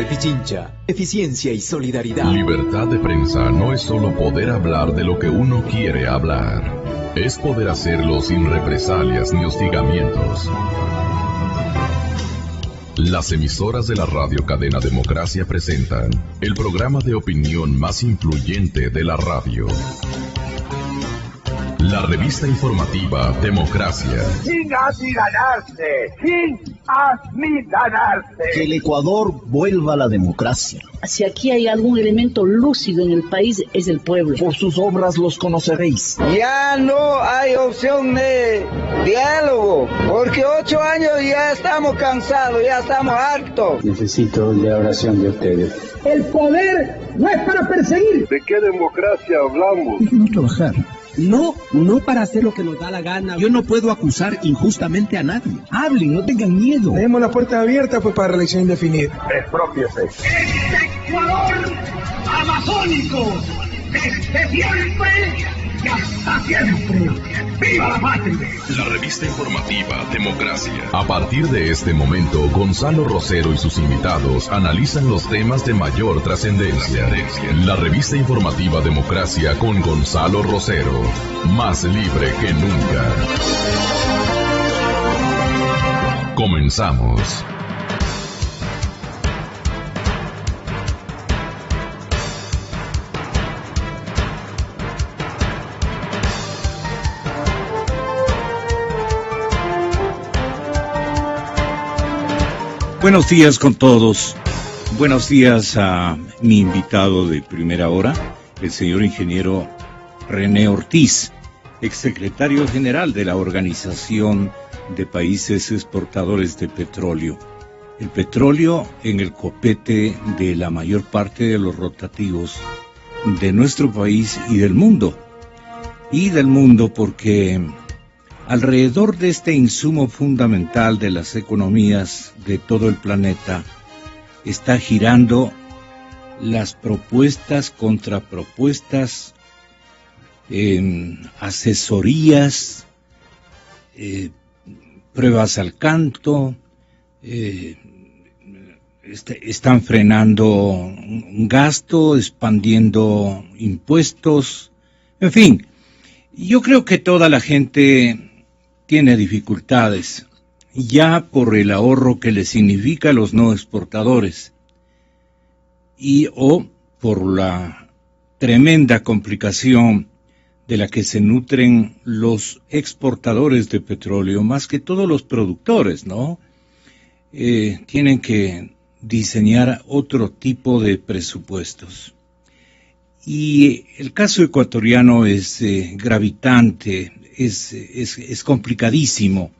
de Pichincha, eficiencia y solidaridad. Libertad de prensa no es solo poder hablar de lo que uno quiere hablar. Es poder hacerlo sin represalias ni hostigamientos. Las emisoras de la radio cadena Democracia presentan el programa de opinión más influyente de la radio. La revista informativa Democracia. Sin amilanarse, sin amilanarse. Que el Ecuador vuelva a la democracia. Si aquí hay algún elemento lúcido en el país, es el pueblo. Por sus obras los conoceréis. Ya no hay opción de diálogo, porque 8 años ya estamos cansados, ya estamos hartos. Necesito la oración de ustedes. El poder no es para perseguir. ¿De qué democracia hablamos? Es no trabajar. No para hacer lo que nos da la gana. Yo no puedo acusar injustamente a nadie. Hablen, no tengan miedo. Tenemos la puerta abierta para reelección indefinida. Expropiese. ¡Este Ecuador amazónico! ¡Desde siempre y hasta siempre! ¡Viva la patria! La revista informativa Democracia. A partir de este momento, Gonzalo Rosero y sus invitados analizan los temas de mayor trascendencia. La revista informativa Democracia con Gonzalo Rosero. Más libre que nunca. Comenzamos. Buenos días con todos. Buenos días a mi invitado de primera hora, el señor ingeniero René Ortiz, exsecretario general de la Organización de Países Exportadores de Petróleo. El petróleo en el copete de la mayor parte de los rotativos de nuestro país y del mundo. Y del mundo porque alrededor de este insumo fundamental de las economías de todo el planeta está girando las propuestas, contrapropuestas, asesorías, pruebas al canto, están frenando un gasto, expandiendo impuestos, en fin. Yo creo que toda la gente tiene dificultades, ya por el ahorro que le significa a los no exportadores, o por la tremenda complicación de la que se nutren los exportadores de petróleo, más que todos los productores, ¿no? Tienen que diseñar otro tipo de presupuestos. Y el caso ecuatoriano es gravitante, es complicadísimo.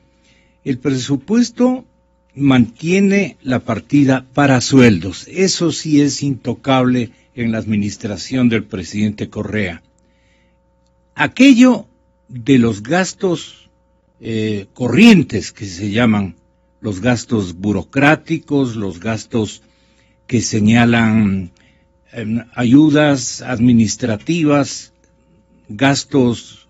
El presupuesto mantiene la partida para sueldos. Eso sí es intocable en la administración del presidente Correa. Aquello de los gastos corrientes, que se llaman los gastos burocráticos, los gastos que señalan ayudas administrativas, gastos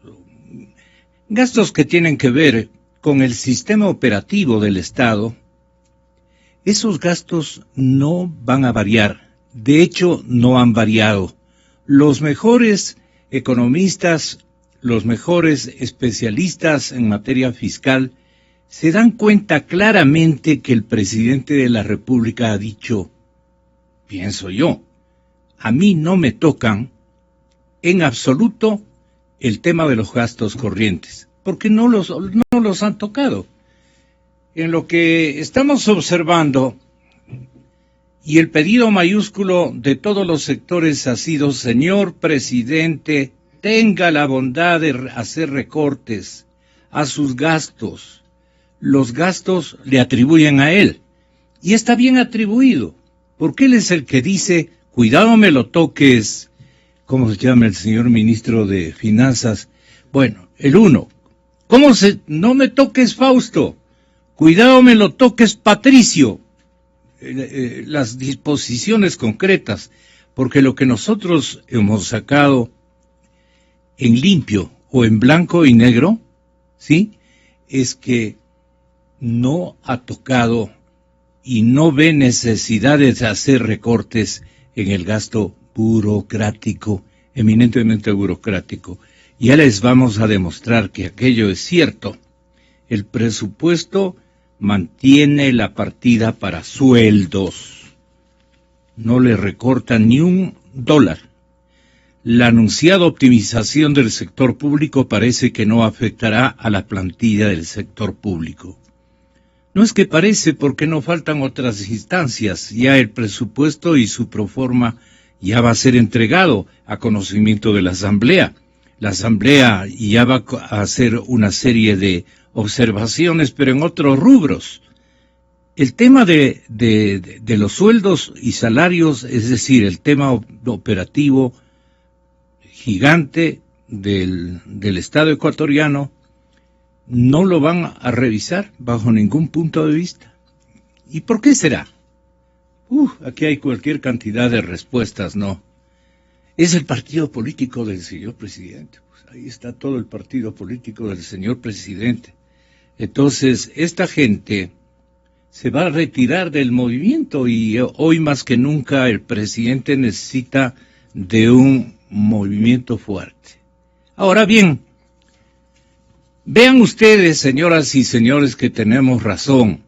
que tienen que ver con el sistema operativo del Estado, esos gastos no van a variar. De hecho, no han variado. Los mejores economistas, los mejores especialistas en materia fiscal, se dan cuenta claramente que el presidente de la República ha dicho, pienso yo, a mí no me tocan en absoluto el tema de los gastos corrientes, porque no los han tocado. En lo que estamos observando, y el pedido mayúsculo de todos los sectores ha sido, señor presidente, tenga la bondad de hacer recortes a sus gastos. Los gastos le atribuyen a él, y está bien atribuido, porque él es el que dice, cuidado me lo toques, ¿cómo se llama el señor ministro de Finanzas? Bueno, el uno. No me toques Fausto, cuidado me lo toques Patricio. Las disposiciones concretas, porque lo que nosotros hemos sacado en limpio o en blanco y negro, ¿sí? Es que no ha tocado y no ve necesidades de hacer recortes en el gasto burocrático, eminentemente burocrático. Ya les vamos a demostrar que aquello es cierto. El presupuesto mantiene la partida para sueldos. No le recortan ni $1. La anunciada optimización del sector público parece que no afectará a la plantilla del sector público. No es que parece, porque no faltan otras instancias. Ya el presupuesto y su proforma ya va a ser entregado a conocimiento de la Asamblea. La Asamblea ya va a hacer una serie de observaciones, pero en otros rubros. El tema de los sueldos y salarios, es decir, el tema operativo gigante del Estado ecuatoriano, no lo van a revisar bajo ningún punto de vista. ¿Y por qué será? Aquí hay cualquier cantidad de respuestas, ¿no? Es el partido político del señor presidente. Pues ahí está todo el partido político del señor presidente. Entonces, esta gente se va a retirar del movimiento y hoy más que nunca el presidente necesita de un movimiento fuerte. Ahora bien, vean ustedes, señoras y señores, que tenemos razón.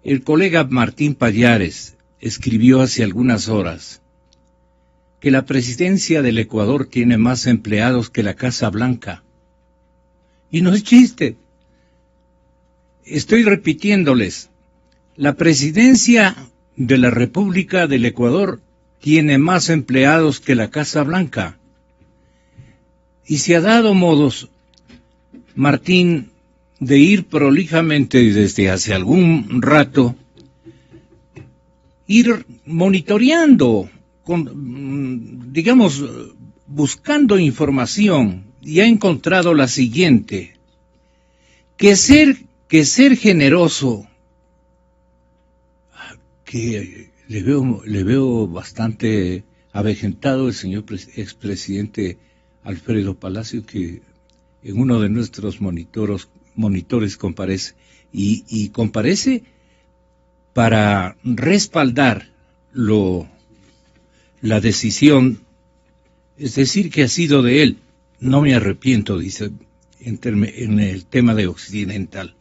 El colega Martín Pallares escribió hace algunas horas que la presidencia del Ecuador tiene más empleados que la Casa Blanca. Y no es chiste. Estoy repitiéndoles, la presidencia de la República del Ecuador tiene más empleados que la Casa Blanca. Y se ha dado modos, Martín, de ir prolijamente desde hace algún rato, ir monitoreando, digamos, buscando información, y ha encontrado la siguiente, que ser generoso, que le veo bastante avejentado el señor expresidente Alfredo Palacio, que en uno de nuestros monitores comparece, y comparece para respaldar la decisión, es decir, que ha sido de él. No me arrepiento, dice, en el tema de Occidental.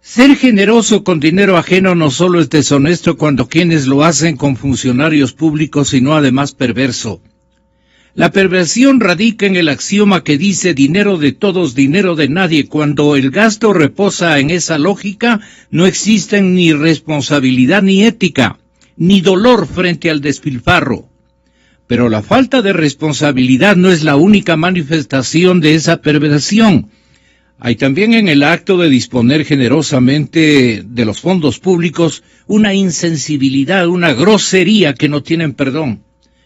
Ser generoso con dinero ajeno no solo es deshonesto cuando quienes lo hacen con funcionarios públicos, sino además perverso. La perversión radica en el axioma que dice dinero de todos, dinero de nadie. Cuando el gasto reposa en esa lógica, no existen ni responsabilidad ni ética, ni dolor frente al despilfarro. Pero la falta de responsabilidad no es la única manifestación de esa perversión. Hay también en el acto de disponer generosamente de los fondos públicos una insensibilidad, una grosería que no tienen perdón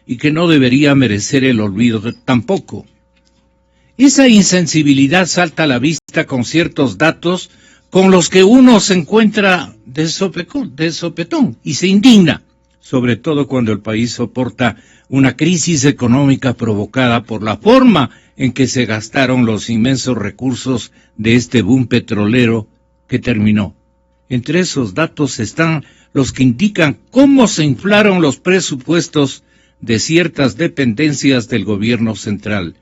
y que no debería merecer el olvido tampoco. Esa insensibilidad salta a la vista con ciertos datos con los que uno se encuentra de sopetón y se indigna, sobre todo cuando el país soporta una crisis económica provocada por la forma en que se gastaron los inmensos recursos de este boom petrolero que terminó. Entre esos datos están los que indican cómo se inflaron los presupuestos de ciertas dependencias del gobierno central.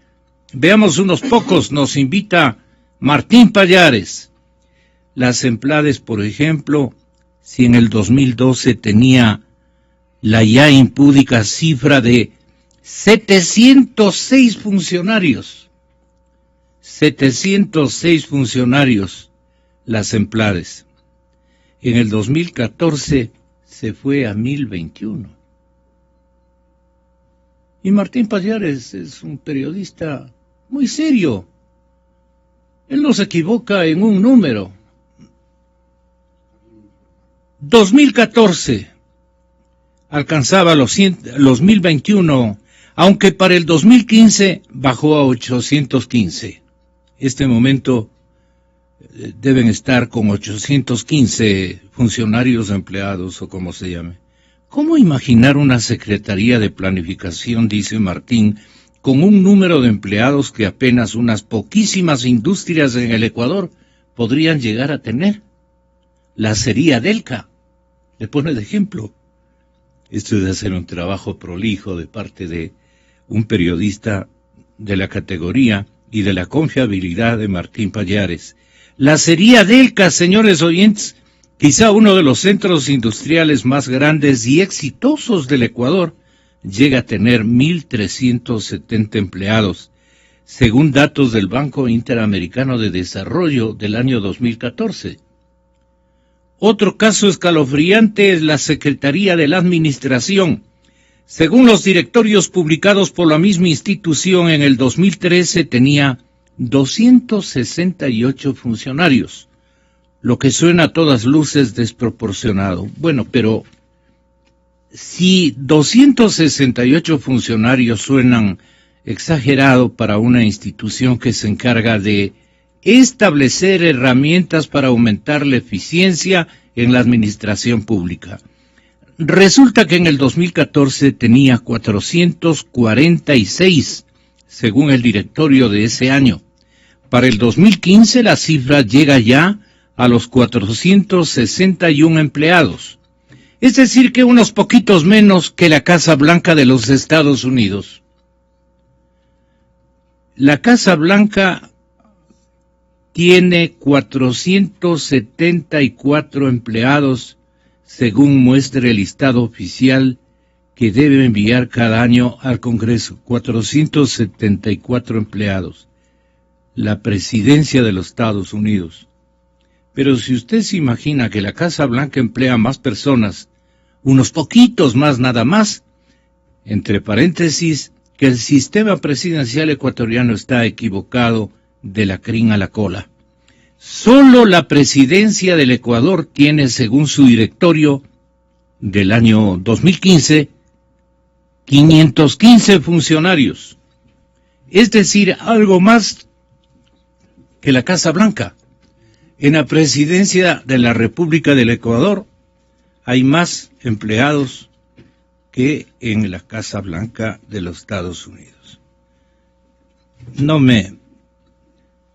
Veamos unos pocos, nos invita Martín Pallares. Las Emplades, por ejemplo, si en el 2012 tenía la ya impúdica cifra de 706 funcionarios. 706 funcionarios, las Emplades. En el 2014 se fue a 1021. Y Martín Pallares es un periodista muy serio. Él no se equivoca en un número. 2014 alcanzaba los 1021, aunque para el 2015 bajó a 815. Este momento deben estar con 815 funcionarios empleados o como se llame. ¿Cómo imaginar una Secretaría de Planificación, dice Martín, con un número de empleados que apenas unas poquísimas industrias en el Ecuador podrían llegar a tener? la acería Delca. Le pone de ejemplo. Esto es de hacer un trabajo prolijo de parte de un periodista de la categoría y de la confiabilidad de Martín Pallares. La acería Delca, señores oyentes, quizá uno de los centros industriales más grandes y exitosos del Ecuador, llega a tener 1.370 empleados, según datos del Banco Interamericano de Desarrollo del año 2014. Otro caso escalofriante es la Secretaría de la Administración. Según los directorios publicados por la misma institución en el 2013, tenía 268 funcionarios, lo que suena a todas luces desproporcionado. Bueno, pero si 268 funcionarios suenan exagerado para una institución que se encarga de establecer herramientas para aumentar la eficiencia en la administración pública. Resulta que en el 2014 tenía 446, según el directorio de ese año. Para el 2015 la cifra llega ya a los 461 empleados. Es decir, que unos poquitos menos que la Casa Blanca de los Estados Unidos. La Casa Blanca tiene 474 empleados, según muestra el listado oficial que debe enviar cada año al Congreso. 474 empleados. La presidencia de los Estados Unidos. Pero si usted se imagina que la Casa Blanca emplea más personas, unos poquitos más nada más, entre paréntesis, que el sistema presidencial ecuatoriano está equivocado de la crin a la cola. Solo la presidencia del Ecuador tiene, según su directorio del año 2015, 515 funcionarios. Es decir, algo más que la Casa Blanca. En la presidencia de la República del Ecuador hay más empleados que en la Casa Blanca de los Estados Unidos.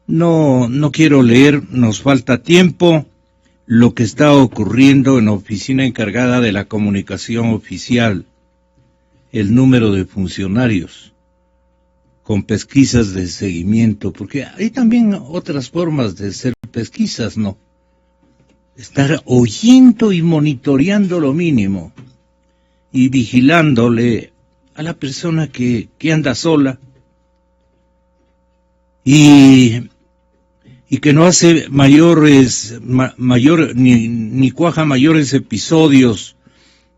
No quiero leer, nos falta tiempo, lo que está ocurriendo en la oficina encargada de la comunicación oficial, el número de funcionarios, con pesquisas de seguimiento, porque hay también otras formas de hacer pesquisas, ¿no? Estar oyendo y monitoreando lo mínimo, y vigilándole a la persona que anda sola, y que no hace ni cuaja mayores episodios,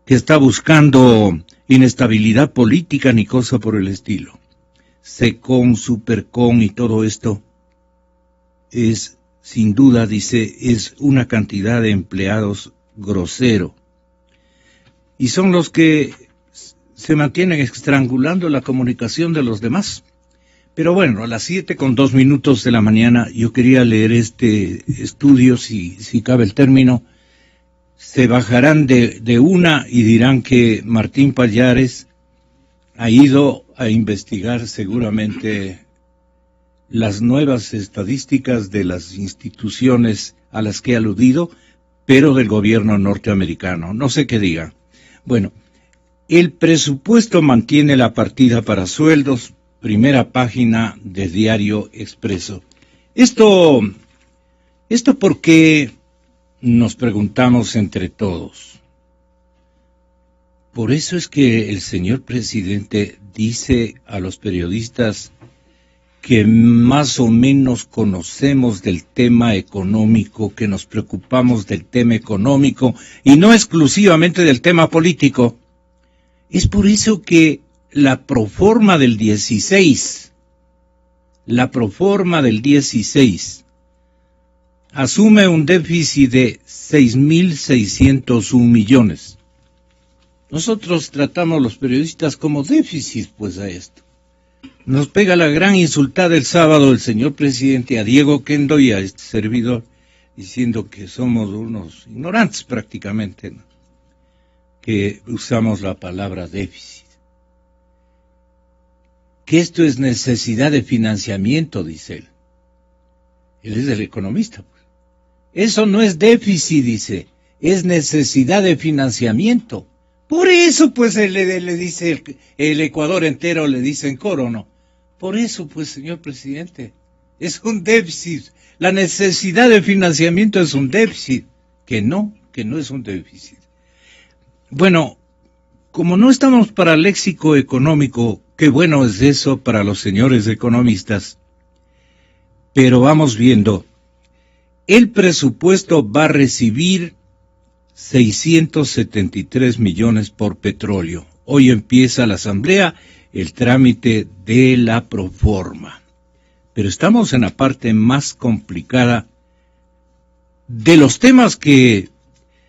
que está buscando inestabilidad política ni cosa por el estilo. Secon, Supercon y todo esto es, sin duda, dice, es una cantidad de empleados grosero. Y son los que se mantienen estrangulando la comunicación de los demás. Pero bueno, a las 7:02 de la mañana yo quería leer este estudio, si cabe el término. Se bajarán de una y dirán que Martín Pallares ha ido a investigar seguramente las nuevas estadísticas de las instituciones a las que he aludido, pero del gobierno norteamericano. No sé qué diga. Bueno, el presupuesto mantiene la partida para sueldos. Primera página de Diario Expreso. Esto porque nos preguntamos entre todos. Por eso es que el señor presidente dice a los periodistas que más o menos conocemos del tema económico, que nos preocupamos del tema económico y no exclusivamente del tema político. Es por eso que la proforma del 16 asume un déficit de 6.601 millones. Nosotros tratamos los periodistas como déficit, pues, a esto. Nos pega la gran insultada el sábado el señor presidente a Diego Kendo y a este servidor, diciendo que somos unos ignorantes prácticamente, ¿no?, que usamos la palabra déficit. Que esto es necesidad de financiamiento, dice él. Él es el economista, pues. Eso no es déficit, dice, es necesidad de financiamiento. Por eso, pues, le dice el Ecuador entero, le dice en coro, ¿no? Por eso, pues, señor presidente, es un déficit. La necesidad de financiamiento es un déficit, que no es un déficit. Bueno, como no estamos para léxico económico, qué bueno es eso para los señores economistas, pero vamos viendo, el presupuesto va a recibir 673 millones por petróleo. Hoy empieza la asamblea, el trámite de la proforma. Pero estamos en la parte más complicada de los temas que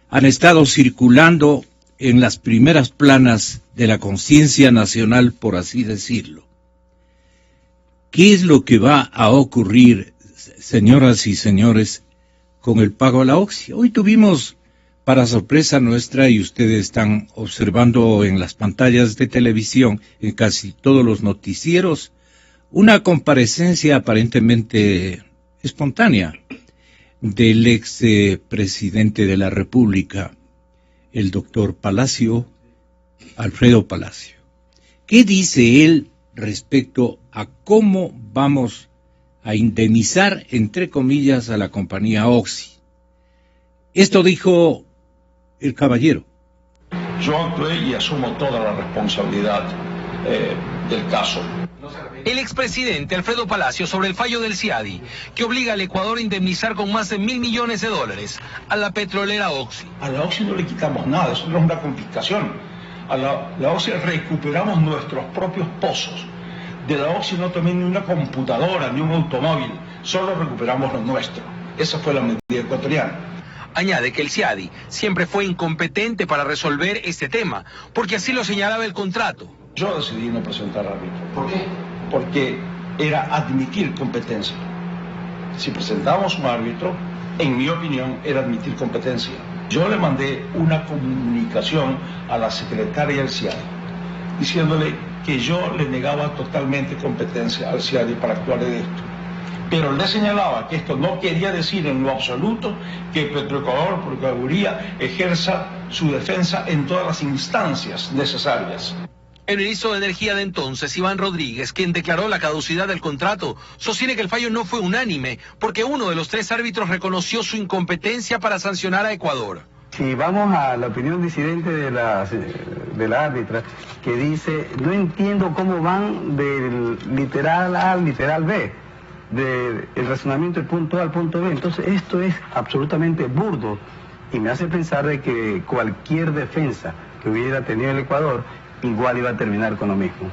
han estado circulando en las primeras planas de la conciencia nacional, por así decirlo. ¿Qué es lo que va a ocurrir, señoras y señores, con el pago a la OXI? Hoy tuvimos, para sorpresa nuestra, y ustedes están observando en las pantallas de televisión, en casi todos los noticieros, una comparecencia aparentemente espontánea del ex presidente de la República, el doctor Palacio, Alfredo Palacio. ¿Qué dice él respecto a cómo vamos a indemnizar, entre comillas, a la compañía OXI? Esto dijo el caballero. Yo actué y asumo toda la responsabilidad del caso. El expresidente Alfredo Palacio sobre el fallo del CIADI, que obliga al Ecuador a indemnizar con más de $1.000 millones a la petrolera OXI. A la OXI no le quitamos nada, eso no es una confiscación. A la OXI recuperamos nuestros propios pozos. De la OXI no tomé ni una computadora, ni un automóvil, solo recuperamos lo nuestro. Esa fue la medida ecuatoriana. Añade que el CIADI siempre fue incompetente para resolver este tema, porque así lo señalaba el contrato. Yo decidí no presentar árbitro. ¿Por qué? Porque era admitir competencia. Si presentábamos un árbitro, en mi opinión, era admitir competencia. Yo le mandé una comunicación a la secretaria del CIADI, diciéndole que yo le negaba totalmente competencia al CIADI para actuar en esto. Pero le señalaba que esto no quería decir en lo absoluto que Petroecuador, Procuraduría, ejerza su defensa en todas las instancias necesarias. El ministro de Energía de entonces, Iván Rodríguez, quien declaró la caducidad del contrato, sostiene que el fallo no fue unánime, porque uno de los 3 árbitros reconoció su incompetencia para sancionar a Ecuador. Si vamos a la opinión disidente de la árbitra, que dice, no entiendo cómo van del literal A al literal B, del razonamiento del punto A al punto B. Entonces esto es absolutamente burdo y me hace pensar de que cualquier defensa que hubiera tenido el Ecuador igual iba a terminar con lo mismo.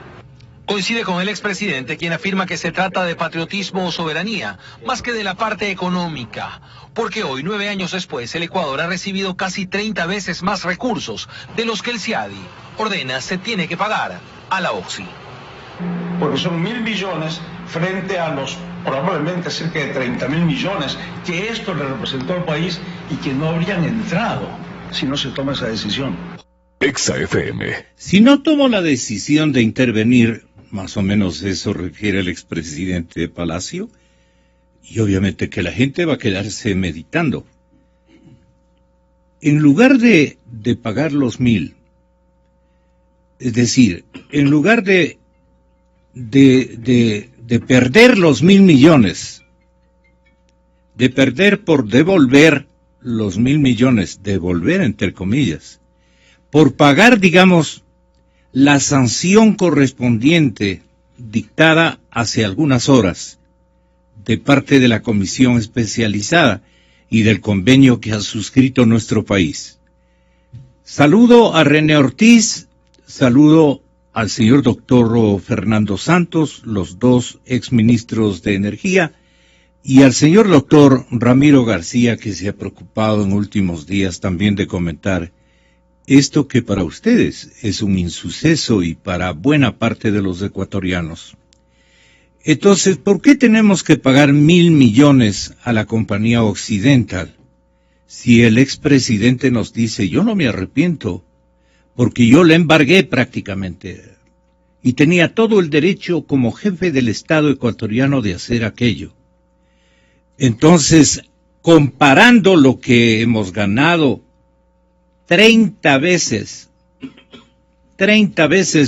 Coincide con el expresidente, quien afirma que se trata de patriotismo o soberanía, más que de la parte económica, porque hoy, 9 años después, el Ecuador ha recibido casi 30 veces más recursos de los que el CIADI ordena se tiene que pagar a la OXI. Porque son 1.000 millones frente a los probablemente cerca de 30.000 millones que esto le representó al país y que no habrían entrado si no se toma esa decisión. Exa FM. Si no tomo la decisión de intervenir, más o menos eso refiere el expresidente Palacio, y obviamente que la gente va a quedarse meditando. En lugar de pagar los 1.000, es decir, en lugar de perder los 1.000 millones, de perder por devolver los 1.000 millones, devolver entre comillas, por pagar, digamos, la sanción correspondiente dictada hace algunas horas de parte de la comisión especializada y del convenio que ha suscrito nuestro país. Saludo a René Ortiz, saludo al señor doctor Fernando Santos, los 2 exministros de Energía, y al señor doctor Ramiro García, que se ha preocupado en últimos días también de comentar esto que para ustedes es un insuceso y para buena parte de los ecuatorianos. Entonces, ¿por qué tenemos que pagar 1.000 millones a la compañía Occidental? Si el expresidente nos dice, yo no me arrepiento, porque yo le embargué prácticamente, y tenía todo el derecho como jefe del Estado ecuatoriano de hacer aquello. Entonces, comparando lo que hemos ganado 30 veces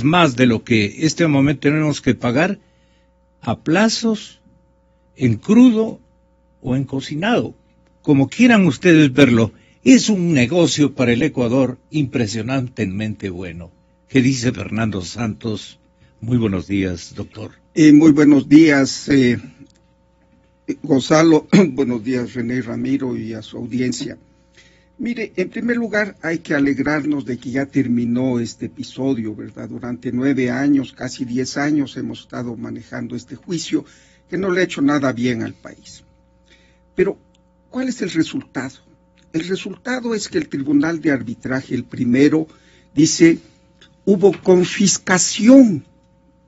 más de lo que este momento tenemos que pagar a plazos, en crudo o en cocinado, como quieran ustedes verlo. Es un negocio para el Ecuador impresionantemente bueno. ¿Qué dice Fernando Santos? Muy buenos días, doctor. Muy buenos días, Gonzalo. Buenos días, René Ramiro, y a su audiencia. Mire, en primer lugar hay que alegrarnos de que ya terminó este episodio, ¿verdad? Durante 9 años, casi 10 años hemos estado manejando este juicio que no le ha hecho nada bien al país. Pero, ¿cuál es el resultado? El resultado es que el Tribunal de Arbitraje, el primero, dice, hubo confiscación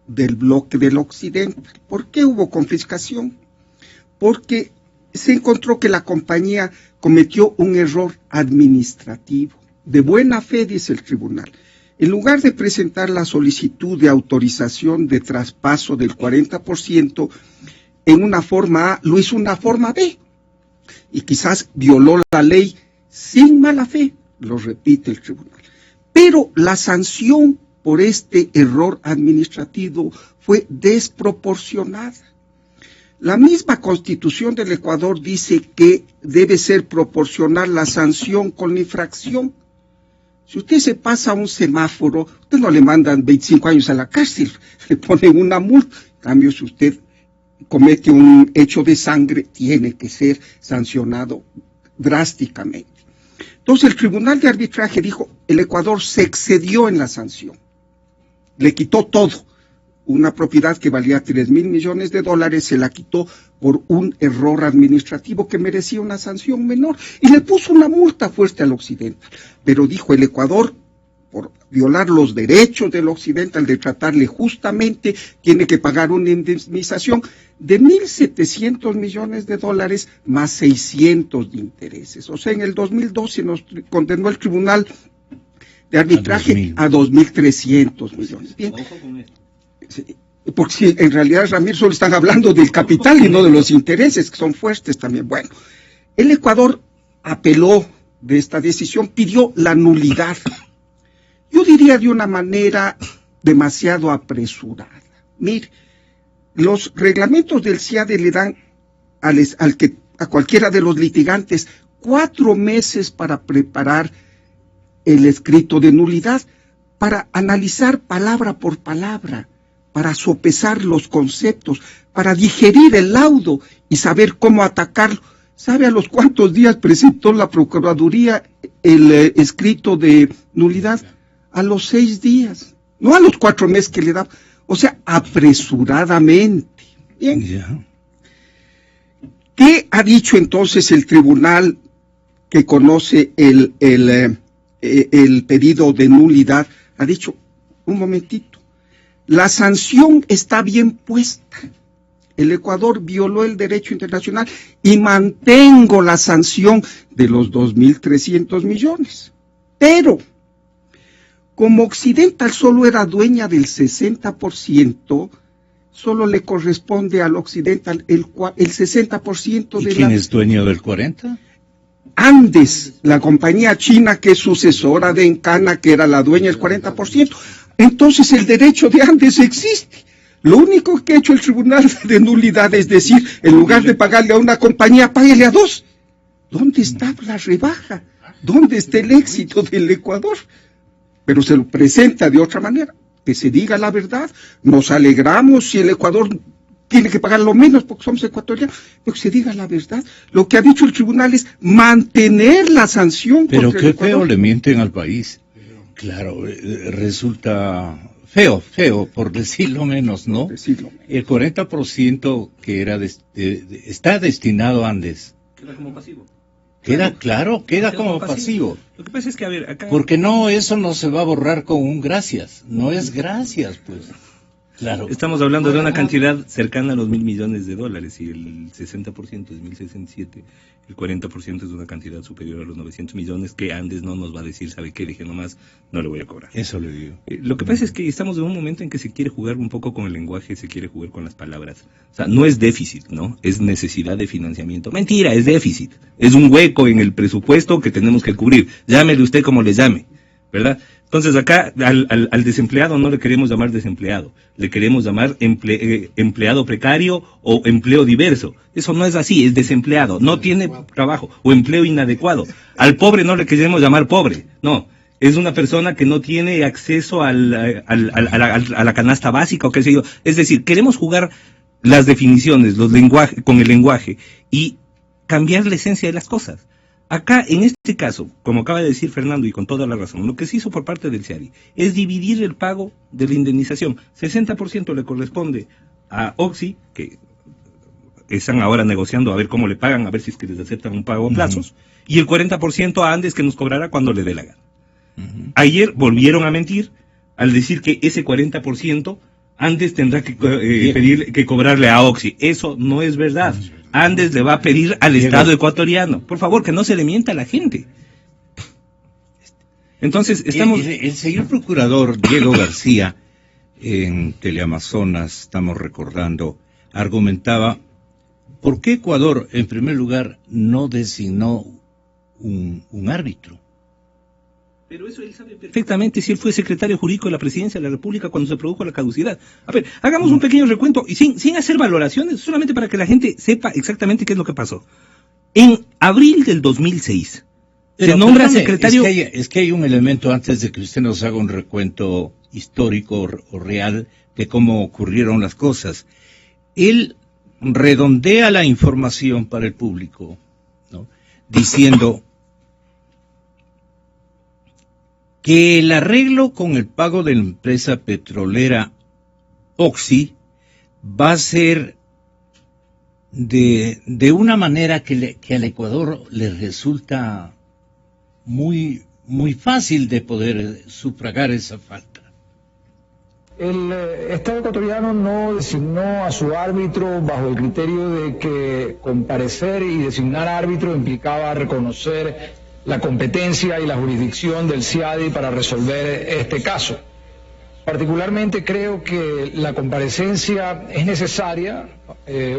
del bloque del Occidental. ¿Por qué hubo confiscación? Porque se encontró que la compañía cometió un error administrativo. De buena fe, dice el tribunal. En lugar de presentar la solicitud de autorización de traspaso del 40% en una forma A, lo hizo una forma B. Y quizás violó la ley sin mala fe, lo repite el tribunal. Pero la sanción por este error administrativo fue desproporcionada. La misma Constitución del Ecuador dice que debe ser proporcional la sanción con la infracción. Si usted se pasa un semáforo, usted no le mandan 25 años a la cárcel, le ponen una multa. En cambio, si usted comete un hecho de sangre, tiene que ser sancionado drásticamente. Entonces, el Tribunal de Arbitraje dijo, el Ecuador se excedió en la sanción. Le quitó todo. Una propiedad que valía $3,000 millones se la quitó por un error administrativo que merecía una sanción menor y le puso una multa fuerte al Occidental. Pero dijo el Ecuador, por violar los derechos del Occidental de tratarle justamente, tiene que pagar una indemnización de $1,700 millones más 600 de intereses. O sea, en el 2012 nos condenó el Tribunal de Arbitraje a 2.300 millones. Bien. Porque si en realidad, Ramiro, solo están hablando del capital y no de los intereses, que son fuertes también. Bueno, el Ecuador apeló de esta decisión, pidió la nulidad. Yo diría de una manera demasiado apresurada. Mire, los reglamentos del CIADE le dan a cualquiera de los litigantes 4 meses para preparar el escrito de nulidad, para analizar palabra por palabra, para sopesar los conceptos, para digerir el laudo y saber cómo atacarlo. ¿Sabe a los cuántos días presentó la Procuraduría el escrito de nulidad? A los 6 días, no a los 4 meses que le da, o sea, apresuradamente. Bien. Yeah. ¿Qué ha dicho entonces el tribunal que conoce el pedido de nulidad? Ha dicho, un momentito, la sanción está bien puesta. El Ecuador violó el derecho internacional y mantengo la sanción de los 2.300 millones. Pero, como Occidental solo era dueña del 60%, solo le corresponde al Occidental el 60% de la... ¿Y quién es dueño del 40%? Andes, la compañía china que es sucesora de Encana, que era la dueña del 40%. Entonces el derecho de Andes existe. Lo único que ha hecho el Tribunal de Nulidad es decir, en lugar de pagarle a una compañía, páguele a 2. ¿Dónde está la rebaja? ¿Dónde está el éxito del Ecuador? Pero se lo presenta de otra manera, que se diga la verdad. Nos alegramos si el Ecuador tiene que pagar lo menos porque somos ecuatorianos, pero que se diga la verdad. Lo que ha dicho el tribunal es mantener la sanción. Pero qué feo le mienten al país. Claro, resulta feo, por decirlo menos, ¿no? El 40% que era está destinado a Andes. Queda como pasivo. Queda como pasivo. Lo que pasa es que, a ver, acá... Porque no, eso no se va a borrar con un gracias. No es gracias, pues. Claro. Estamos hablando de una cantidad cercana a los $1.000 millones y el 60% es 1.067, el 40% es una cantidad superior a los 900 millones que Andes no nos va a decir, ¿sabe qué? Dije nomás, no le voy a cobrar. Eso le digo. Lo que pasa es que estamos en un momento en que se quiere jugar un poco con el lenguaje, se quiere jugar con las palabras. O sea, no es déficit, ¿no? Es necesidad de financiamiento. Mentira, es déficit. Es un hueco en el presupuesto que tenemos que cubrir. Llámele usted como le llame, ¿verdad? Entonces acá al desempleado no le queremos llamar desempleado, le queremos llamar empleado precario o empleo diverso. Eso no es así, es desempleado, no tiene trabajo o empleo inadecuado. Al pobre no le queremos llamar pobre, no, es una persona que no tiene acceso a la canasta básica o qué sé yo. Es decir, queremos jugar las definiciones, con el lenguaje y cambiar la esencia de las cosas. Acá, en este caso, como acaba de decir Fernando y con toda la razón, lo que se hizo por parte del CIADI es dividir el pago de la indemnización. 60% le corresponde a Oxy, que están ahora negociando a ver cómo le pagan, a ver si es que les aceptan un pago a plazos, y el 40% a Andes, que nos cobrará cuando le dé la gana. Ayer volvieron a mentir al decir que ese 40% Andes tendrá que cobrarle a Oxy. Eso no es verdad. Andes le va a pedir al Estado ecuatoriano. Por favor, que no se le mienta a la gente. Entonces, estamos... El señor procurador Diego García, en Teleamazonas, estamos recordando, argumentaba, ¿por qué Ecuador, en primer lugar, no designó un árbitro? Pero eso él sabe perfectamente si él fue secretario jurídico de la Presidencia de la República cuando se produjo la caducidad. A ver, hagamos un pequeño recuento y sin hacer valoraciones, solamente para que la gente sepa exactamente qué es lo que pasó. En abril del 2006, se nombra secretario... Es que hay un elemento antes de que usted nos haga un recuento histórico o real de cómo ocurrieron las cosas. Él redondea la información para el público, ¿no? Diciendo que el arreglo con el pago de la empresa petrolera Oxy va a ser de una manera que al Ecuador le resulta muy fácil de poder sufragar esa falta. El Estado ecuatoriano no designó a su árbitro bajo el criterio de que comparecer y designar árbitro implicaba reconocer la competencia y la jurisdicción del CIADI para resolver este caso. Particularmente creo que la comparecencia es necesaria,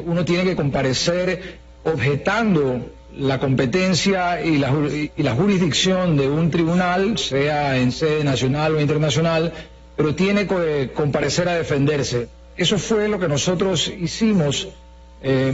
uno tiene que comparecer objetando la competencia y la jurisdicción de un tribunal, sea en sede nacional o internacional, pero tiene que comparecer a defenderse. Eso fue lo que nosotros hicimos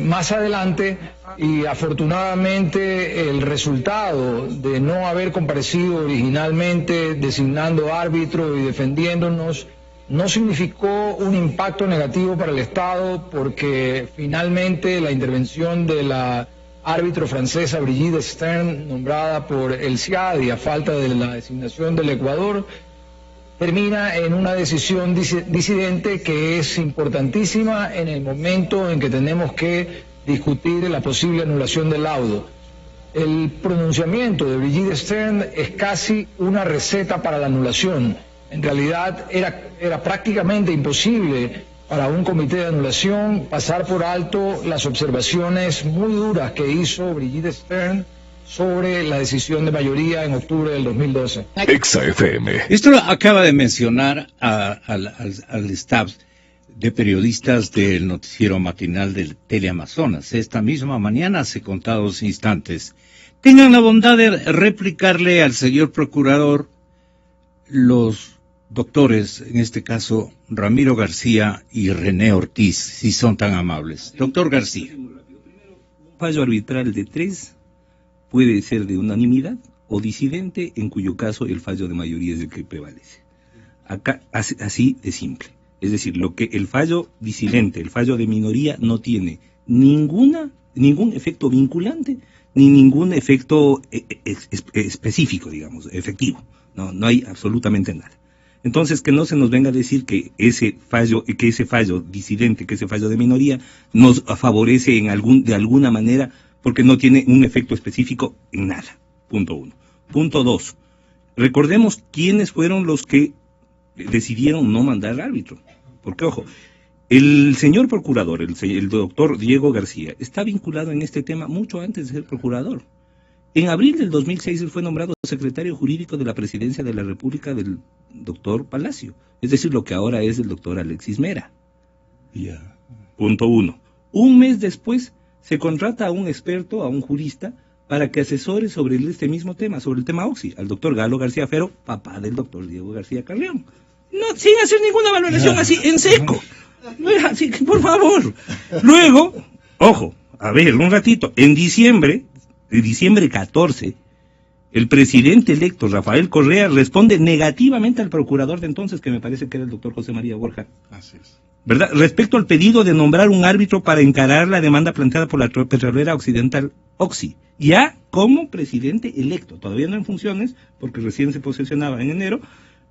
más adelante y afortunadamente el resultado de no haber comparecido originalmente designando árbitro y defendiéndonos no significó un impacto negativo para el Estado porque finalmente la intervención de la árbitro francesa Brigitte Stern, nombrada por el CIADI a falta de la designación del Ecuador, termina en una decisión disidente que es importantísima en el momento en que tenemos que discutir la posible anulación del laudo. El pronunciamiento de Brigitte Stern es casi una receta para la anulación. En realidad era prácticamente imposible para un comité de anulación pasar por alto las observaciones muy duras que hizo Brigitte Stern sobre la decisión de mayoría en octubre del 2012. Exa FM. Esto acaba de mencionar al staff de periodistas del noticiero matinal del Teleamazonas. Esta misma mañana, hace contados instantes. Tengan la bondad de replicarle al señor procurador los doctores, en este caso Ramiro García y René Ortiz, si son tan amables. Doctor García. Un fallo arbitral de 3 puede ser de unanimidad o disidente, en cuyo caso el fallo de mayoría es el que prevalece. Acá, así de simple. Es decir, lo que el fallo disidente, el fallo de minoría, no tiene ningún efecto vinculante, ni ningún efecto específico, digamos, efectivo. No hay absolutamente nada. Entonces, que no se nos venga a decir que ese fallo disidente, que ese fallo de minoría, nos favorece de alguna manera, porque no tiene un efecto específico en nada. Punto 1. Punto 2. Recordemos quiénes fueron los que decidieron no mandar árbitro. porque ojo, el señor procurador, el doctor Diego García, está vinculado en este tema mucho antes de ser procurador. En abril del 2006 él fue nombrado secretario jurídico de la Presidencia de la República del doctor Palacio, es decir, lo que ahora es el doctor Alexis Mera. Yeah. Punto 1. Un mes después se contrata a un experto, a un jurista, para que asesore sobre este mismo tema, sobre el tema Oxy, al doctor Galo García Fero, papá del doctor Diego García Carrión. No, sin hacer ninguna valoración así, en seco. No es así, por favor. Luego, ojo, a ver, un ratito, en diciembre 14, el presidente electo, Rafael Correa, responde negativamente al procurador de entonces, que me parece que era el doctor José María Borja. Así es. ¿Verdad? Respecto al pedido de nombrar un árbitro para encarar la demanda planteada por la petrolera occidental Oxy, ya como presidente electo, todavía no en funciones, porque recién se posesionaba en enero,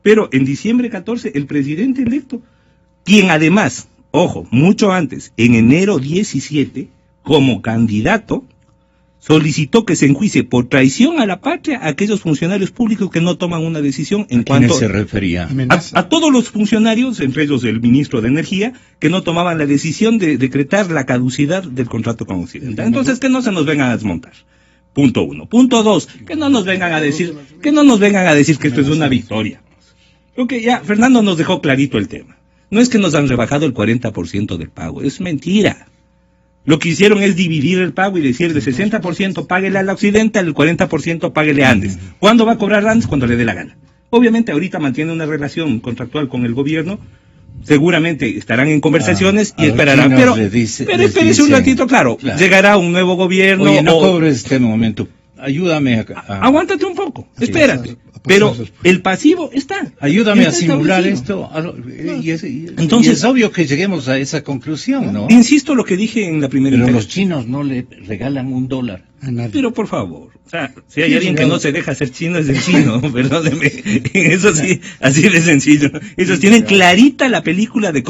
pero en diciembre 14, el presidente electo, quien además, ojo, mucho antes, en enero 17, como candidato, solicitó que se enjuicie por traición a la patria a aquellos funcionarios públicos que no toman una decisión en cuanto... ¿A quiénes se refería? A todos los funcionarios, entre ellos el ministro de Energía, que no tomaban la decisión de decretar la caducidad del contrato con Occidental. Entonces, que no se nos vengan a desmontar. Punto 1. Punto 2, que no nos vengan a decir que esto es una victoria. Creo que ya Fernando nos dejó clarito el tema. No es que nos han rebajado el 40% del pago, es mentira. Lo que hicieron es dividir el pago y decir el 60% páguele al Occidental, el 40% páguele a Andes. ¿Cuándo va a cobrar Andes? Cuando le dé la gana. Obviamente ahorita mantiene una relación contractual con el gobierno, seguramente estarán en conversaciones y esperarán, pero espérese un ratito, claro, llegará un nuevo gobierno. Oye, no cobres este momento, ayúdame aguántate un poco, espérate. Pero el pasivo está. Ayúdame a simular esto. Entonces es obvio que lleguemos a esa conclusión, ¿no? Insisto lo que dije en la primera entrega. Pero los chinos no le regalan $1 a nadie. Pero por favor, o sea, si hay alguien que no se deja ser chino, es el chino, perdóneme. Eso sí, así de sencillo. Ellos tienen clarita la película de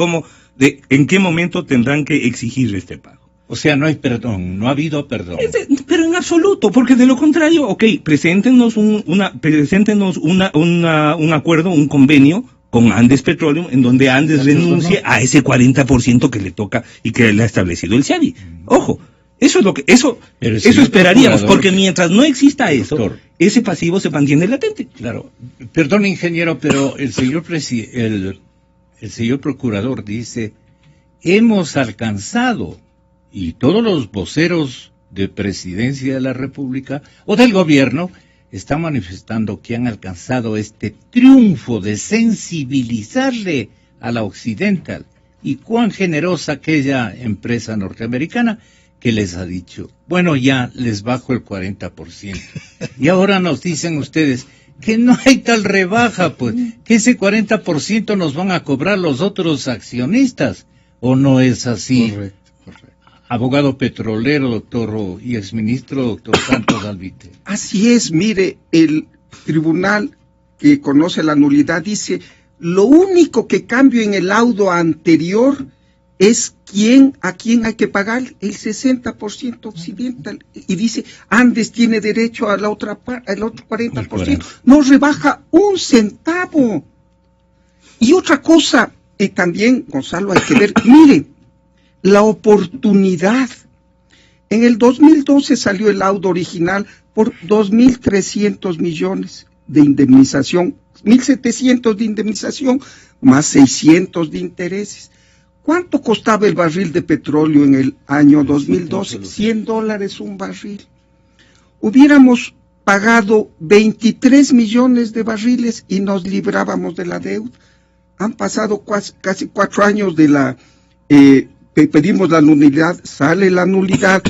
en qué momento tendrán que exigir este pago. O sea, no hay perdón, no ha habido perdón. Pero en absoluto, porque de lo contrario, preséntenos un acuerdo, un convenio con Andes Petroleum, en donde Andes renuncie a ese 40% que le toca y que le ha establecido el CIADI. Ojo, eso esperaríamos, porque mientras no exista eso, ese pasivo se mantiene latente. Claro, perdón ingeniero, pero el señor procurador dice, hemos alcanzado, y todos los voceros de Presidencia de la República o del gobierno están manifestando que han alcanzado este triunfo de sensibilizarle a la Occidental, y cuán generosa aquella empresa norteamericana que les ha dicho, bueno, ya les bajo el 40%. Y ahora nos dicen ustedes que no hay tal rebaja, pues, que ese 40% nos van a cobrar los otros accionistas, ¿o no es así? Correcto. Abogado petrolero, doctor, y exministro, doctor Santos Alvite. Así es, mire, el tribunal que conoce la nulidad dice, lo único que cambia en el laudo anterior es a quién hay que pagar el 60% Occidental. Y dice, Andes tiene derecho al otro 40%. No rebaja un centavo. Y otra cosa, también, Gonzalo, hay que ver, mire, la oportunidad. En el 2012 salió el laudo original por 2.300 millones de indemnización, 1.700 de indemnización, más 600 de intereses. ¿Cuánto costaba el barril de petróleo en el año 2012? $100 un barril. Hubiéramos pagado 23 millones de barriles y nos librábamos de la deuda. Han pasado casi 4 años de la... pedimos la nulidad, sale la nulidad,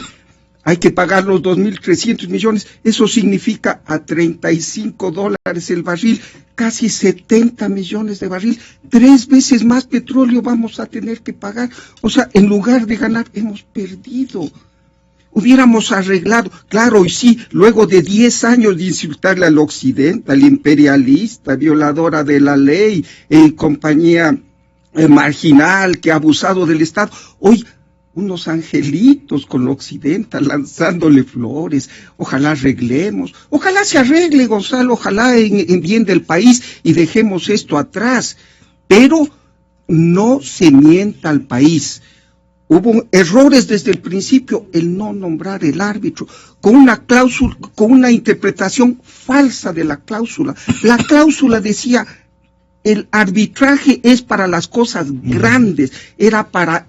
hay que pagar los 2.300 millones, eso significa a $35 el barril, casi 70 millones de barril, 3 veces más petróleo vamos a tener que pagar. O sea, en lugar de ganar, hemos perdido. Hubiéramos arreglado, claro, y sí, luego de 10 años de insultarle al occidental, imperialista, violadora de la ley, compañía marginal que ha abusado del Estado, hoy unos angelitos con lo occidental lanzándole flores, ojalá arreglemos, ojalá se arregle, Gonzalo, ojalá en bien del país y dejemos esto atrás, pero no se mienta al país. Hubo errores desde el principio, el no nombrar el árbitro, con una cláusula, con una interpretación falsa de la cláusula. La cláusula decía, el arbitraje es para las cosas grandes, era para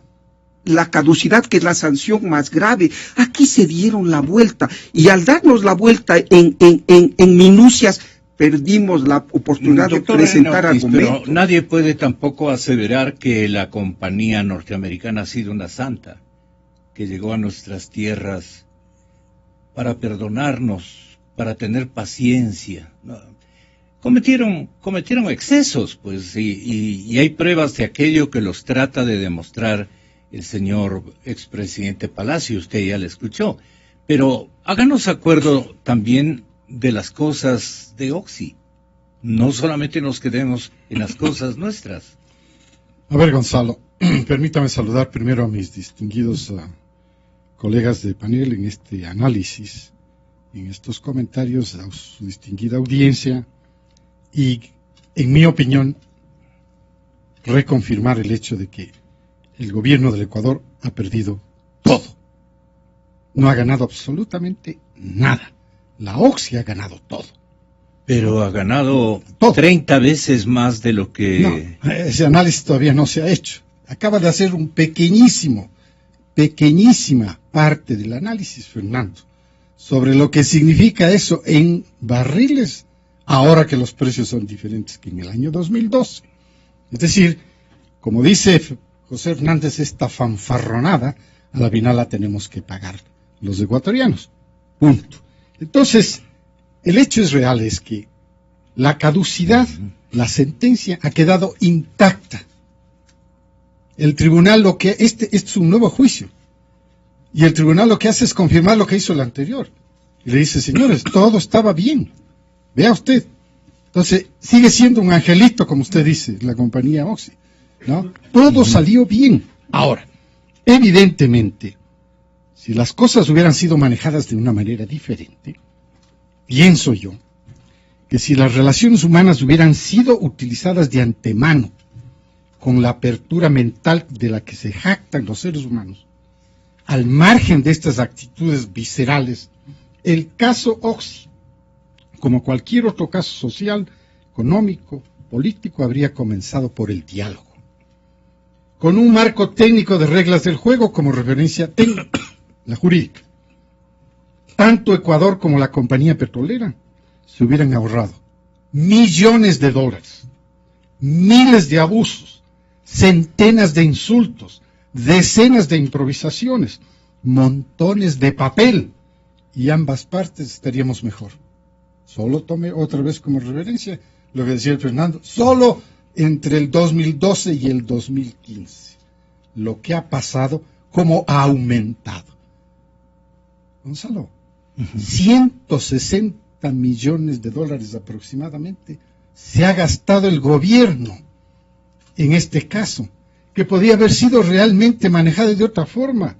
la caducidad, que es la sanción más grave. Aquí se dieron la vuelta, y al darnos la vuelta en minucias, perdimos la oportunidad de presentar argumentos. Pero nadie puede tampoco aseverar que la compañía norteamericana ha sido una santa, que llegó a nuestras tierras para perdonarnos, para tener paciencia. No. Cometieron excesos, pues, y hay pruebas de aquello que los trata de demostrar el señor expresidente Palacio. Usted ya le escuchó. Pero háganos acuerdo también de las cosas de Oxy. No solamente nos quedemos en las cosas nuestras. A ver, Gonzalo, permítame saludar primero a mis distinguidos colegas de panel en este análisis, en estos comentarios, a su distinguida audiencia, y, en mi opinión, reconfirmar el hecho de que el gobierno del Ecuador ha perdido todo. No ha ganado absolutamente nada. La Oxy ha ganado todo. Pero ha ganado todo. 30 veces más de lo que... No, ese análisis todavía no se ha hecho. Acaba de hacer un pequeñísima parte del análisis, Fernando, sobre lo que significa eso en barriles, ahora que los precios son diferentes que en el año 2012. Es decir, como dice José Hernández, esta fanfarronada, a la final la tenemos que pagar los ecuatorianos. Punto. Entonces, el hecho es real, es que la caducidad, la sentencia ha quedado intacta. El tribunal este es un nuevo juicio, y el tribunal lo que hace es confirmar lo que hizo el anterior. Y le dice, señores, todo estaba bien. Vea usted. Entonces, sigue siendo un angelito, como usted dice, la compañía Oxy, ¿no? Todo salió bien. Ahora, evidentemente, si las cosas hubieran sido manejadas de una manera diferente, pienso yo que si las relaciones humanas hubieran sido utilizadas de antemano, con la apertura mental de la que se jactan los seres humanos, al margen de estas actitudes viscerales, el caso Oxy, como cualquier otro caso social, económico, político, habría comenzado por el diálogo, con un marco técnico de reglas del juego como referencia técnica, la jurídica. Tanto Ecuador como la compañía petrolera se hubieran ahorrado millones de dólares, miles de abusos, centenas de insultos, decenas de improvisaciones, montones de papel, y ambas partes estaríamos mejor. Solo tome otra vez como referencia lo que decía el Fernando, solo entre el 2012 y el 2015, lo que ha pasado, cómo ha aumentado. Gonzalo, 160 millones de dólares aproximadamente se ha gastado el gobierno en este caso, que podía haber sido realmente manejado de otra forma.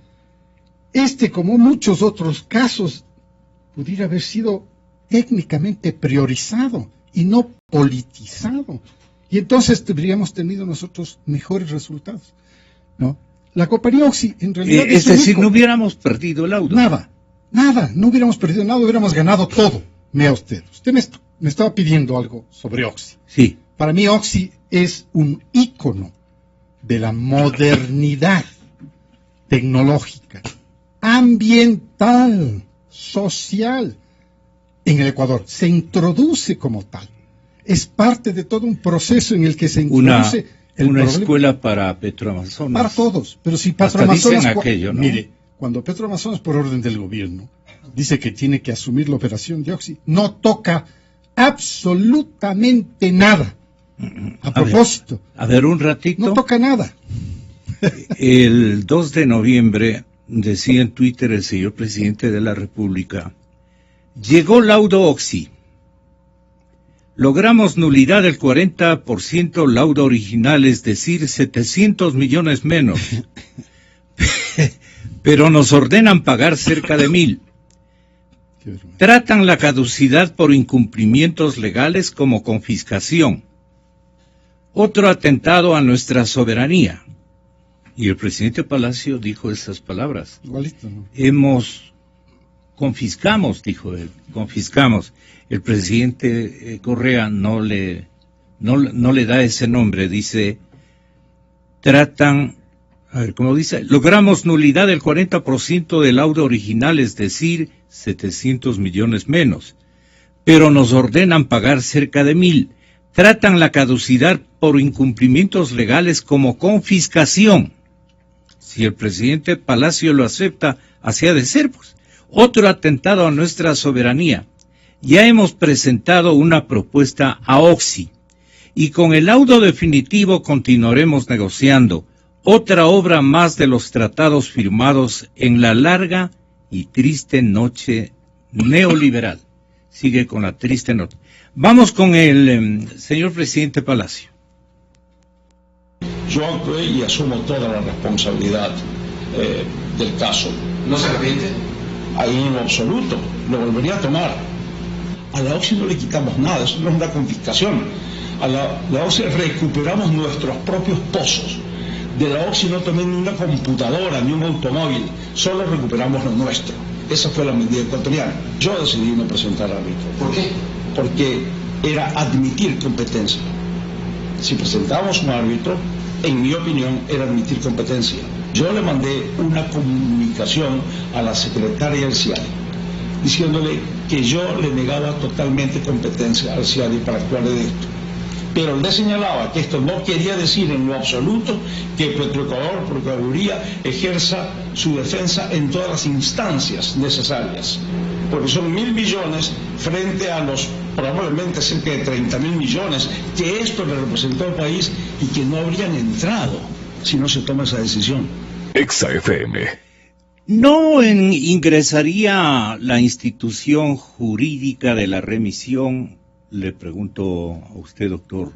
Como muchos otros casos, pudiera haber sido técnicamente priorizado y no politizado. Y entonces habríamos tenido nosotros mejores resultados, ¿no? La compañía Oxy, en realidad... es decir, no hubiéramos perdido el laudo. Nada, no hubiéramos perdido nada, hubiéramos ganado todo. Vea usted me estaba pidiendo algo sobre Oxy. Sí. Para mí Oxy es un ícono de la modernidad tecnológica, ambiental, social en el Ecuador. Se introduce como tal. Es parte de todo un proceso en el que se introduce una escuela para Petroamazonas. Para todos, pero si Petroamazonas... aquello, ¿no? Mire, cuando Petroamazonas, por orden del gobierno, dice que tiene que asumir la operación de Oxy, no toca absolutamente nada. A propósito. A ver, un ratito. No toca nada. El 2 de noviembre decía en Twitter el señor presidente de la República, llegó laudo Oxy. Logramos nulidad del 40%, laudo original, es decir, 700 millones menos. Pero nos ordenan pagar cerca de 1,000. Tratan la caducidad por incumplimientos legales como confiscación. otro atentado a nuestra soberanía. Y el presidente Palacio dijo esas palabras. Igualito, ¿no? Confiscamos, dijo él, confiscamos. El presidente Correa no le da ese nombre, dice, logramos nulidad del 40% del laudo original, es decir, 700 millones menos, pero nos ordenan pagar cerca de 1,000. Tratan la caducidad por incumplimientos legales como confiscación. Si el presidente Palacio lo acepta, así ha de ser, pues. Otro atentado a nuestra soberanía. Ya hemos presentado una propuesta a Oxy, y con el laudo definitivo continuaremos negociando. Otra obra más de los tratados firmados en la larga y triste noche neoliberal. Sigue con la triste noche. Vamos con el señor presidente Palacio. Yo actué y asumo toda la responsabilidad del caso. ¿No se arrepiente? Ahí en lo absoluto, lo volvería a tomar. A la OXI no le quitamos nada, eso no es una confiscación. A la OXI recuperamos nuestros propios pozos. De la OXI no tomé ni una computadora, ni un automóvil, solo recuperamos lo nuestro. Esa fue la medida ecuatoriana. Yo decidí no presentar árbitro. ¿Por qué? Porque era admitir competencia. Si presentábamos un árbitro, en mi opinión, era admitir competencia. Yo le mandé una comunicación a la secretaria del CIADI, diciéndole que yo le negaba totalmente competencia al CIADI para actuar de esto. Pero le señalaba que esto no quería decir en lo absoluto que Petroecuador, Procuraduría, ejerza su defensa en todas las instancias necesarias. Porque son 1.000 billones frente a los probablemente cerca de 30.000 millones que esto le representó al país y que no habrían entrado si no se toma esa decisión. Exa FM. ¿No ingresaría la institución jurídica de la remisión? Le pregunto a usted, doctor,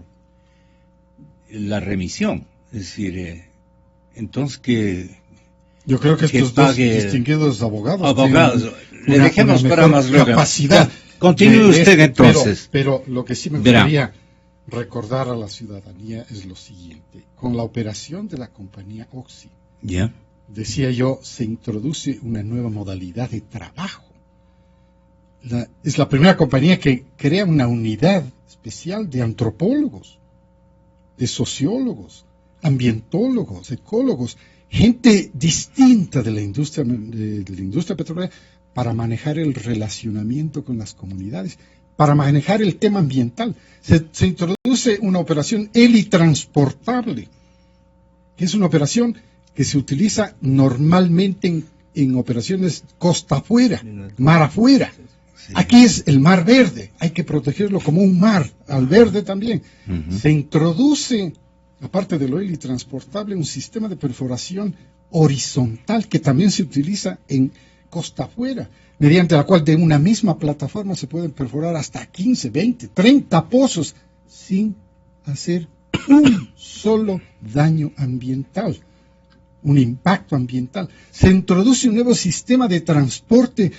la remisión, es decir, entonces que... Yo creo que estos dos distinguidos abogados le dejemos para más luego. Capacidad. Continúe usted entonces. Pero lo que sí me gustaría recordar a la ciudadanía es lo siguiente. Con la operación de la compañía Oxy, decía yo, se introduce una nueva modalidad de trabajo. Es la primera compañía que crea una unidad especial de antropólogos, de sociólogos, ambientólogos, ecólogos, gente distinta de la industria petrolera para manejar el relacionamiento con las comunidades, para manejar el tema ambiental. Se introduce una operación helitransportable, que es una operación que se utiliza normalmente en operaciones costa afuera, mar afuera. Aquí es el mar verde, hay que protegerlo como un mar, al verde también. Se introduce, aparte del oil y transportable, un sistema de perforación horizontal que también se utiliza en costa afuera, mediante la cual de una misma plataforma se pueden perforar hasta 15, 20, 30 pozos sin hacer un solo daño ambiental, un impacto ambiental. Se introduce un nuevo sistema de transporte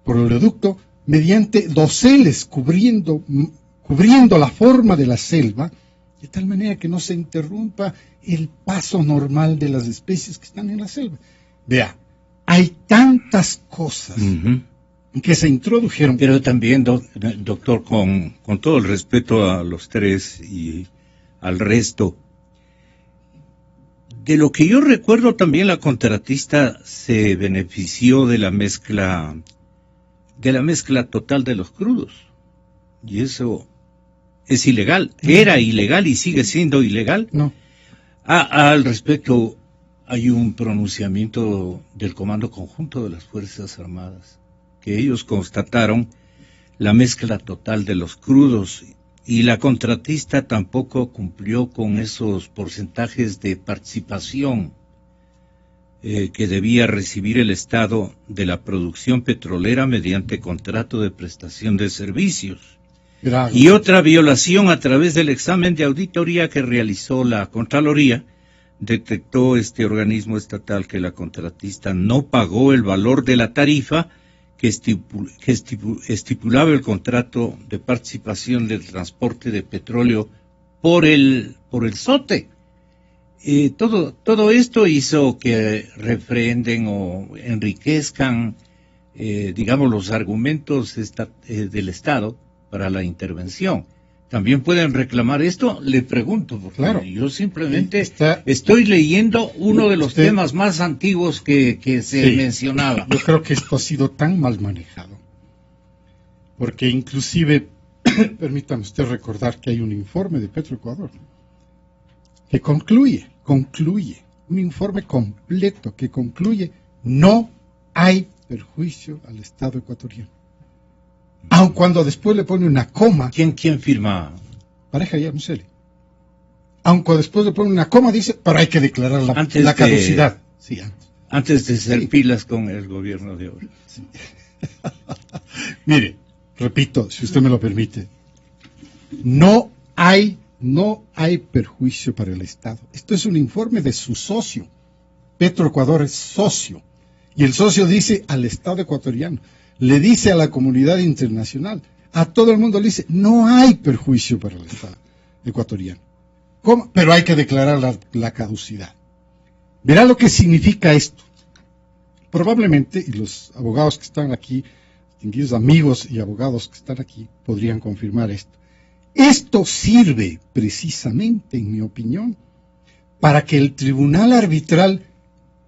por oleoducto mediante doseles cubriendo la forma de la selva, de tal manera que no se interrumpa el paso normal de las especies que están en la selva. Vea, hay tantas cosas que se introdujeron. Pero también, doctor, con todo el respeto a los tres y al resto, de lo que yo recuerdo también la contratista se benefició de la mezcla total de los crudos, y eso es ilegal, era ilegal y sigue siendo ilegal. No. Al respecto, hay un pronunciamiento del Comando Conjunto de las Fuerzas Armadas, que ellos constataron la mezcla total de los crudos, y la contratista tampoco cumplió con esos porcentajes de participación que debía recibir el Estado de la producción petrolera mediante contrato de prestación de servicios. Gracias. Y otra violación a través del examen de auditoría que realizó la Contraloría, detectó este organismo estatal que la contratista no pagó el valor de la tarifa que estipulaba el contrato de participación del transporte de petróleo por el por el SOTE. Todo esto hizo que refrenden o enriquezcan, digamos, los argumentos del Estado para la intervención. ¿También pueden reclamar esto? Le pregunto, porque claro, yo simplemente estoy leyendo uno de los temas más antiguos que se mencionaba. Yo creo que esto ha sido tan mal manejado, porque inclusive, permítame usted recordar que hay un informe de Petroecuador que concluye, un informe completo que concluye, no hay perjuicio al Estado ecuatoriano. Aun cuando después le pone una coma. ¿Quién firma? Pareja ya, no sé. Aun cuando después le pone una coma, dice, pero hay que declarar la caducidad. Sí, antes de ser pilas con el gobierno de ahora. Sí. Mire, repito, si usted me lo permite, no hay perjuicio para el Estado. Esto es un informe de su socio. Petroecuador es socio. Y el socio dice al Estado ecuatoriano, le dice a la comunidad internacional, a todo el mundo le dice, no hay perjuicio para el Estado ecuatoriano. ¿Cómo? Pero hay que declarar la caducidad. Verá lo que significa esto. Probablemente, y los abogados que están aquí, distinguidos amigos y abogados que están aquí, podrían confirmar esto. Esto sirve precisamente, en mi opinión, para que el tribunal arbitral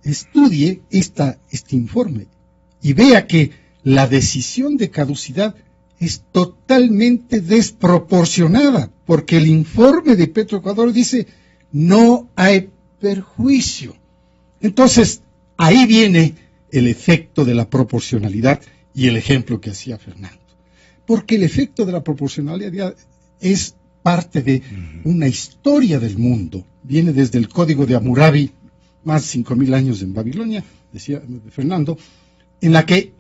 estudie este informe y vea que la decisión de caducidad es totalmente desproporcionada, porque el informe de Petroecuador dice no hay perjuicio. Entonces, ahí viene el efecto de la proporcionalidad y el ejemplo que hacía Fernando. Porque el efecto de la proporcionalidad es parte de una historia del mundo. Viene desde el Código de Hammurabi, más de 5.000 años en Babilonia, decía Fernando, en la que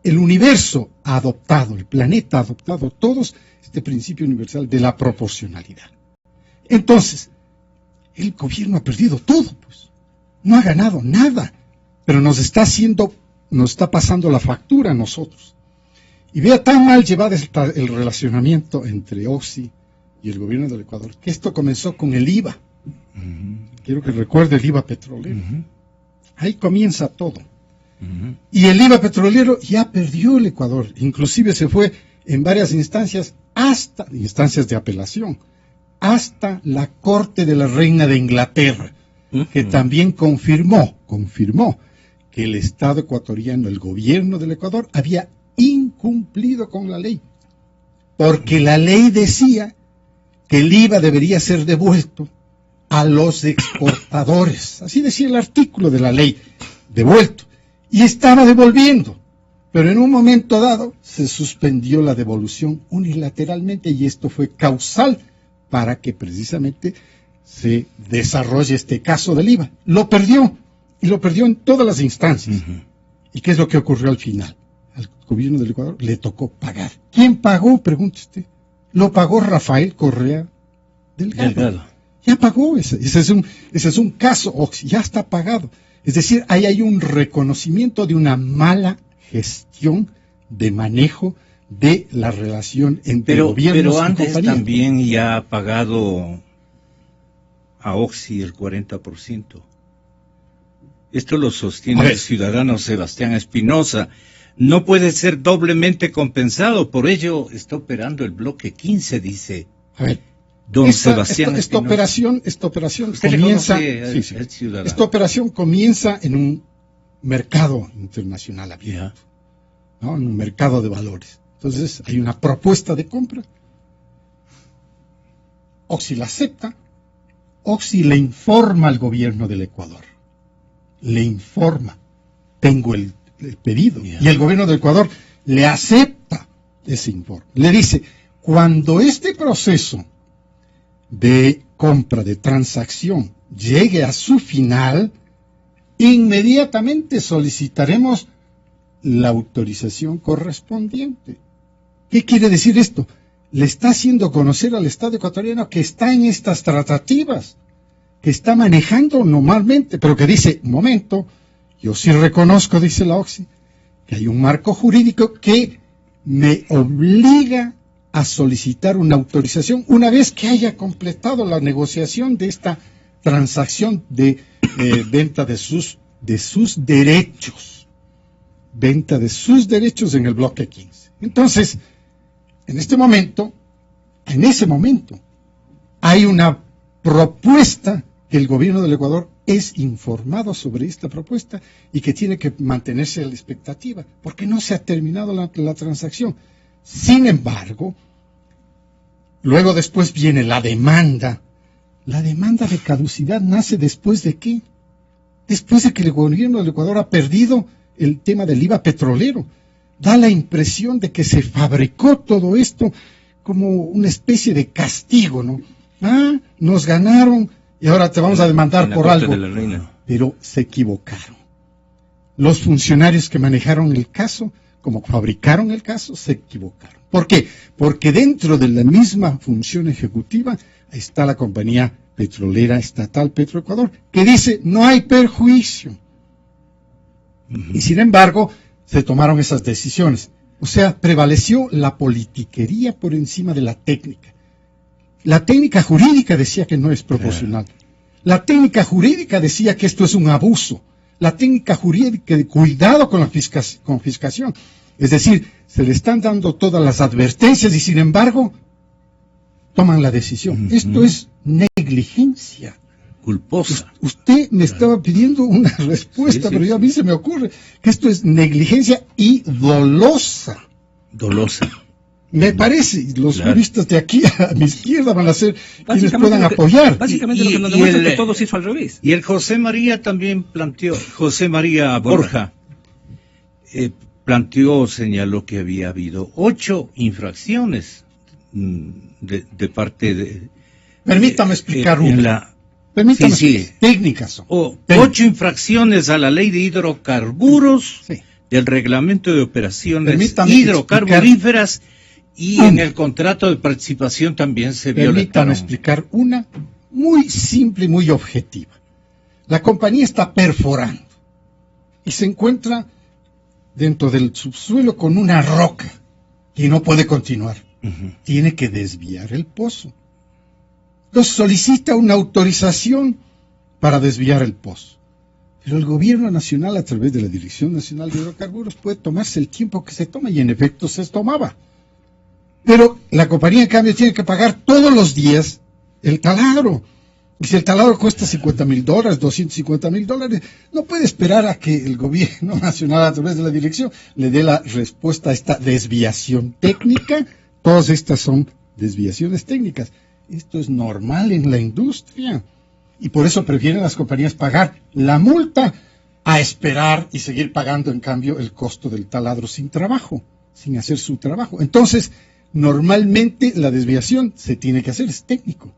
el universo ha adoptado, el planeta ha adoptado todos este principio universal de la proporcionalidad. Entonces, el gobierno ha perdido todo, pues. No ha ganado nada, pero nos está pasando la factura a nosotros. Y vea tan mal llevado el relacionamiento entre Oxy y el gobierno del Ecuador, que esto comenzó con el IVA. Quiero que recuerde el IVA petrolero. Ahí comienza todo. Y el IVA petrolero ya perdió el Ecuador, inclusive se fue en varias instancias, hasta instancias de apelación, hasta la Corte de la Reina de Inglaterra, que también confirmó que el Estado ecuatoriano, el gobierno del Ecuador, había incumplido con la ley, porque la ley decía que el IVA debería ser devuelto a los exportadores, así decía el artículo de la ley, devuelto. Y estaba devolviendo, pero en un momento dado se suspendió la devolución unilateralmente y esto fue causal para que precisamente se desarrolle este caso del IVA. Lo perdió, y lo perdió en todas las instancias. ¿Y qué es lo que ocurrió al final? Al gobierno del Ecuador le tocó pagar. ¿Quién pagó? Pregunte usted. Lo pagó Rafael Correa Delgado. Ya pagó, ese es un caso, ya está pagado. Es decir, ahí hay un reconocimiento de una mala gestión de manejo de la relación entre gobiernos y compañías. Pero antes también ya ha pagado a Oxy el 40%. Esto lo sostiene el ciudadano Sebastián Espinosa. No puede ser doblemente compensado, por ello está operando el bloque 15, dice. A ver. Esta operación comienza, esta operación comienza en un mercado internacional abierto, ¿no? En un mercado de valores. Entonces hay una propuesta de compra. Oxy la acepta. Oxy le informa al gobierno del Ecuador. Le informa. Tengo el pedido. Y el gobierno del Ecuador le acepta ese informe. Le dice, cuando este proceso de compra, de transacción, llegue a su final, inmediatamente solicitaremos la autorización correspondiente. ¿Qué quiere decir esto? Le está haciendo conocer al Estado ecuatoriano que está en estas tratativas, que está manejando normalmente, pero que dice, un momento, yo sí reconozco, dice la Oxy, que hay un marco jurídico que me obliga a solicitar una autorización una vez que haya completado la negociación de esta transacción de venta de sus derechos. Venta de sus derechos en el bloque 15. Entonces, en ese momento, hay una propuesta que el gobierno del Ecuador es informado sobre esta propuesta y que tiene que mantenerse a la expectativa, porque no se ha terminado la transacción. Sin embargo, luego después viene la demanda. La demanda de caducidad nace después de ¿qué? Después de que el gobierno del Ecuador ha perdido el tema del IVA petrolero. Da la impresión de que se fabricó todo esto como una especie de castigo, ¿no? Nos ganaron y ahora te vamos a demandar por algo. Pero se equivocaron. Los funcionarios que manejaron el caso, como fabricaron el caso, se equivocaron. ¿Por qué? Porque dentro de la misma función ejecutiva está la compañía petrolera estatal Petroecuador, que dice no hay perjuicio. Y sin embargo, se tomaron esas decisiones. O sea, prevaleció la politiquería por encima de la técnica. La técnica jurídica decía que no es proporcional. La técnica jurídica decía que esto es un abuso. La técnica jurídica de cuidado con la confiscación. Es decir, se le están dando todas las advertencias y sin embargo toman la decisión. Esto es negligencia. Culposa. Usted me estaba pidiendo una respuesta, pero a mí se me ocurre que esto es negligencia y dolosa. Dolosa. Me parece, los juristas de aquí a mi izquierda van a ser quienes puedan apoyar. Básicamente lo que nos demuestra es que todo se hizo al revés. Y el José María también planteó, José María Borja, señaló que había habido 8 infracciones de parte de... Permítame explicar una. Permítame, técnicas son. 8 infracciones a la ley de hidrocarburos, del reglamento de operaciones hidrocarburíferas y en el contrato de participación también se violentaron. Permítame explicar una muy simple y muy objetiva. La compañía está perforando y se encuentra dentro del subsuelo con una roca y no puede continuar. Tiene que desviar el pozo. Entonces solicita una autorización para desviar el pozo. Pero el gobierno nacional, a través de la Dirección Nacional de Hidrocarburos, puede tomarse el tiempo que se toma, y en efecto se tomaba. Pero la compañía, en cambio, tiene que pagar todos los días el taladro. Y si el taladro cuesta $50,000, $250,000, no puede esperar a que el gobierno nacional, a través de la dirección, le dé la respuesta a esta desviación técnica. Todas estas son desviaciones técnicas. Esto es normal en la industria. Y por eso prefieren las compañías pagar la multa a esperar y seguir pagando, en cambio, el costo del taladro sin trabajo, sin hacer su trabajo. Entonces, normalmente la desviación se tiene que hacer, es técnico.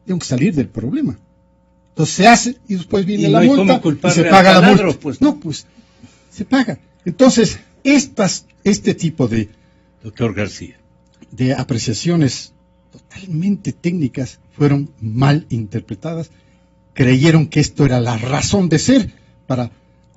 Tengo que salir del problema. Entonces se hace y después viene la multa y se paga la multa. Pues, no, pues se paga. Entonces, este tipo de... Doctor García. De apreciaciones totalmente técnicas fueron mal interpretadas. Creyeron que esto era la razón de ser para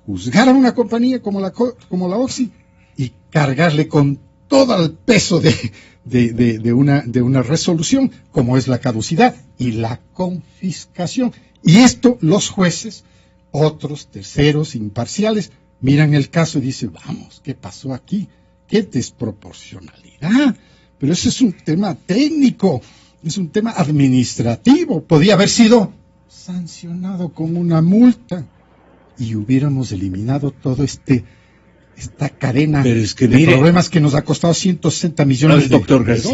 juzgar a una compañía como la Oxy y cargarle con todo el peso de una resolución como es la caducidad y la confiscación. Y esto los jueces, otros terceros imparciales, miran el caso y dicen, vamos, ¿qué pasó aquí? ¿Qué desproporcionalidad? Pero ese es un tema técnico, es un tema administrativo. Podía haber sido sancionado con una multa y hubiéramos eliminado todo esta cadena de problemas que nos ha costado 160 millones de dólares.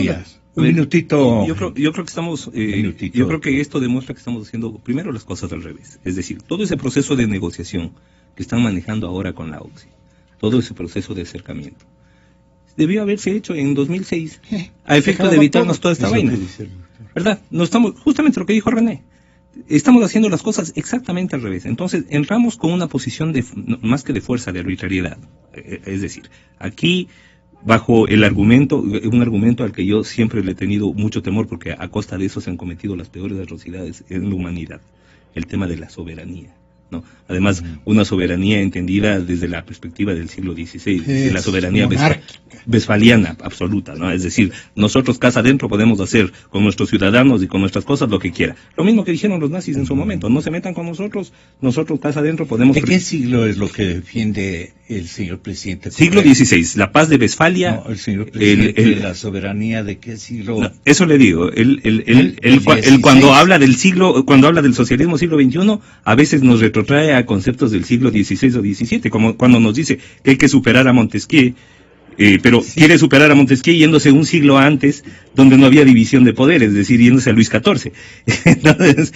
Un minutito. Yo creo que estamos, yo creo que esto demuestra que estamos haciendo primero las cosas al revés. Es decir, todo ese proceso de negociación que están manejando ahora con la Oxy, todo ese proceso de acercamiento, debió haberse hecho en 2006 a efecto de evitarnos toda esta vaina. ¿Verdad? No estamos, justamente lo que dijo René, estamos haciendo las cosas exactamente al revés. Entonces entramos con una posición más que de fuerza, de arbitrariedad. Es decir, aquí bajo el argumento, un argumento al que yo siempre le he tenido mucho temor, porque a costa de eso se han cometido las peores atrocidades en la humanidad, el tema de la soberanía. ¿no? Además, una soberanía entendida desde la perspectiva del siglo XVI, de la soberanía westfaliana absoluta, ¿no? Es decir, nosotros casa adentro podemos hacer con nuestros ciudadanos y con nuestras cosas lo que quiera. Lo mismo que dijeron los nazis en su momento, no se metan con nosotros casa adentro podemos... ¿De qué siglo es lo que defiende el señor presidente? Siglo XVI, la paz de Westfalia. No, el señor presidente, la soberanía de qué siglo... No, eso le digo, él cuando habla del siglo, cuando habla del socialismo siglo XXI, a veces nos retrotrae a conceptos del siglo XVI o XVII, como cuando nos dice que hay que superar a Montesquieu, pero quiere superar a Montesquieu yéndose un siglo antes, donde no había división de poderes, es decir, yéndose a Luis XIV. Entonces,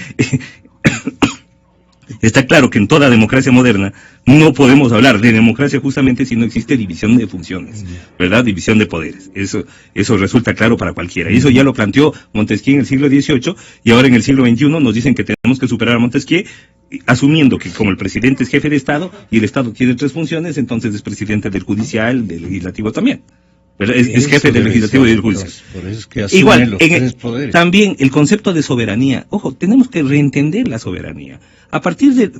está claro que en toda democracia moderna no podemos hablar de democracia justamente si no existe división de funciones, ¿verdad? División de poderes. Eso resulta claro para cualquiera. Y eso ya lo planteó Montesquieu en el siglo XVIII, y ahora en el siglo XXI nos dicen que tenemos que superar a Montesquieu, asumiendo que como el presidente es jefe de Estado y el Estado tiene 3 funciones, entonces es presidente del judicial, del legislativo también. Es jefe del legislativo y del judicial. Por eso es que asume igual, los 3 poderes. También el concepto de soberanía. Ojo, tenemos que reentender la soberanía.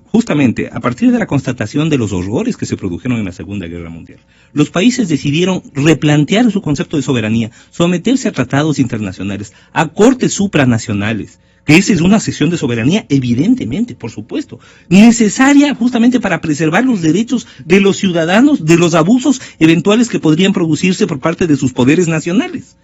Justamente a partir de la constatación de los horrores que se produjeron en la Segunda Guerra Mundial, los países decidieron replantear su concepto de soberanía, someterse a tratados internacionales, a cortes supranacionales, que esa es una cesión de soberanía, evidentemente, por supuesto, necesaria justamente para preservar los derechos de los ciudadanos, de los abusos eventuales que podrían producirse por parte de sus poderes nacionales.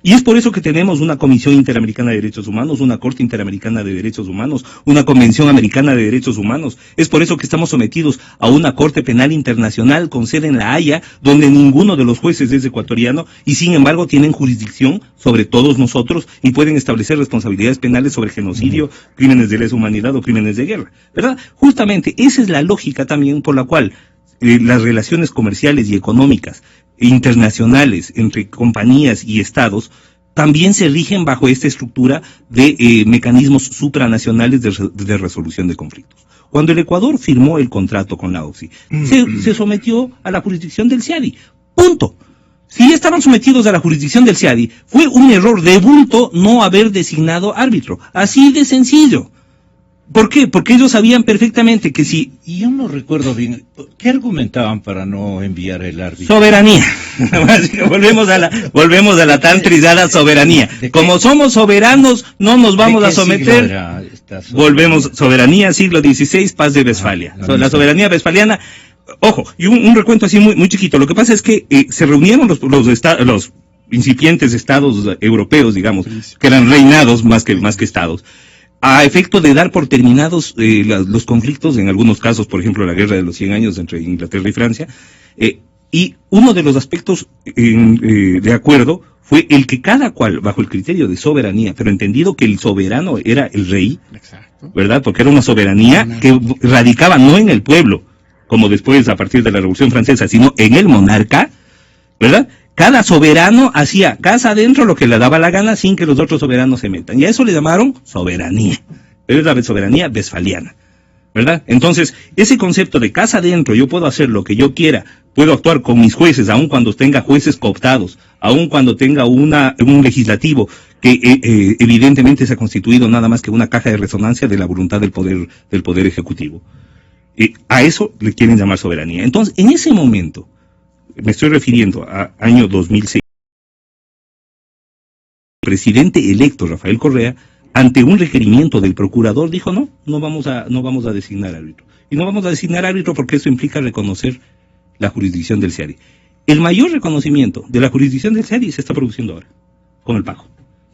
Y es por eso que tenemos una Comisión Interamericana de Derechos Humanos, una Corte Interamericana de Derechos Humanos, una Convención Americana de Derechos Humanos. Es por eso que estamos sometidos a una Corte Penal Internacional con sede en La Haya, donde ninguno de los jueces es ecuatoriano y sin embargo tienen jurisdicción sobre todos nosotros y pueden establecer responsabilidades penales sobre genocidio, crímenes de lesa humanidad o crímenes de guerra, ¿verdad? Justamente esa es la lógica también por la cual las relaciones comerciales y económicas internacionales entre compañías y estados también se rigen bajo esta estructura de mecanismos supranacionales de resolución de conflictos. Cuando el Ecuador firmó el contrato con la OXI, se sometió a la jurisdicción del CIADI. Punto. Si ya estaban sometidos a la jurisdicción del CIADI, fue un error de bulto no haber designado árbitro. Así de sencillo. ¿Por qué? Porque ellos sabían perfectamente que si... Y yo no recuerdo bien, ¿qué argumentaban para no enviar el árbitro? Soberanía. volvemos a la tan trisada soberanía. Como somos soberanos, no nos vamos a someter. Volvemos, soberanía, siglo XVI, paz de Westfalia. La soberanía westfaliana. Ojo, y un recuento así muy chiquito. Lo que pasa es que se reunieron los incipientes estados europeos, digamos, que eran reinados más que estados, a efecto de dar por terminados los conflictos, en algunos casos, por ejemplo, la guerra de los 100 años entre Inglaterra y Francia, y uno de los aspectos de acuerdo fue el que cada cual, bajo el criterio de soberanía, pero entendido que el soberano era el rey, ¿verdad? Porque era una soberanía que radicaba no en el pueblo, como después a partir de la Revolución Francesa, sino en el monarca, ¿verdad? Cada soberano hacía casa adentro lo que le daba la gana sin que los otros soberanos se metan. Y a eso le llamaron soberanía. Pero es la soberanía westfaliana, ¿verdad? Entonces, ese concepto de casa adentro, yo puedo hacer lo que yo quiera, puedo actuar con mis jueces, aun cuando tenga jueces cooptados, aun cuando tenga un legislativo que evidentemente se ha constituido nada más que una caja de resonancia de la voluntad del poder ejecutivo. A eso le quieren llamar soberanía. Entonces, en ese momento, me estoy refiriendo a año 2006. El presidente electo, Rafael Correa, ante un requerimiento del procurador, dijo no vamos a designar árbitro. Y no vamos a designar árbitro porque eso implica reconocer la jurisdicción del CIADI. El mayor reconocimiento de la jurisdicción del CIADI se está produciendo ahora, con el pago.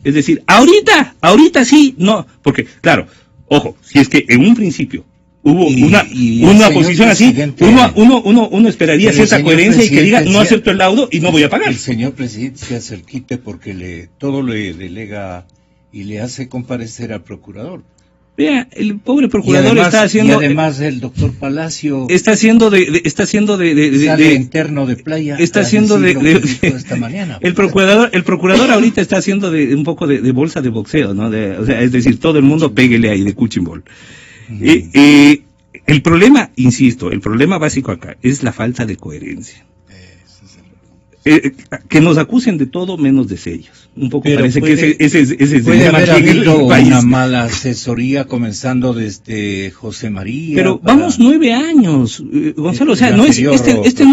Es decir, ahorita sí, no, porque, claro, ojo, si es que en un principio hubo una posición así, uno esperaría cierta coherencia y que diga, no acepto el laudo y no voy a pagar. El señor presidente se hace el quite porque todo le delega y le hace comparecer al procurador. Vea, el pobre procurador está haciendo... Y además el doctor Palacio... Está haciendo de interno de playa. Está haciendo esta mañana. El procurador ahorita está haciendo un poco de bolsa de boxeo, ¿no? Es decir, todo el mundo péguele ahí de cuchimbol. El problema, insisto, el problema básico acá es la falta de coherencia. que nos acusen de todo menos de sellos. Un poco pero parece puede, que ese es puede haber habido país. una mala asesoría comenzando desde José María. Pero vamos 9 años, Gonzalo, o sea, no es este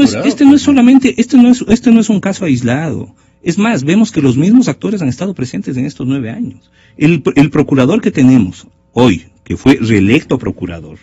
no es un caso aislado. Es más, vemos que los mismos actores han estado presentes en estos 9 años. El procurador que tenemos hoy, que fue reelecto procurador,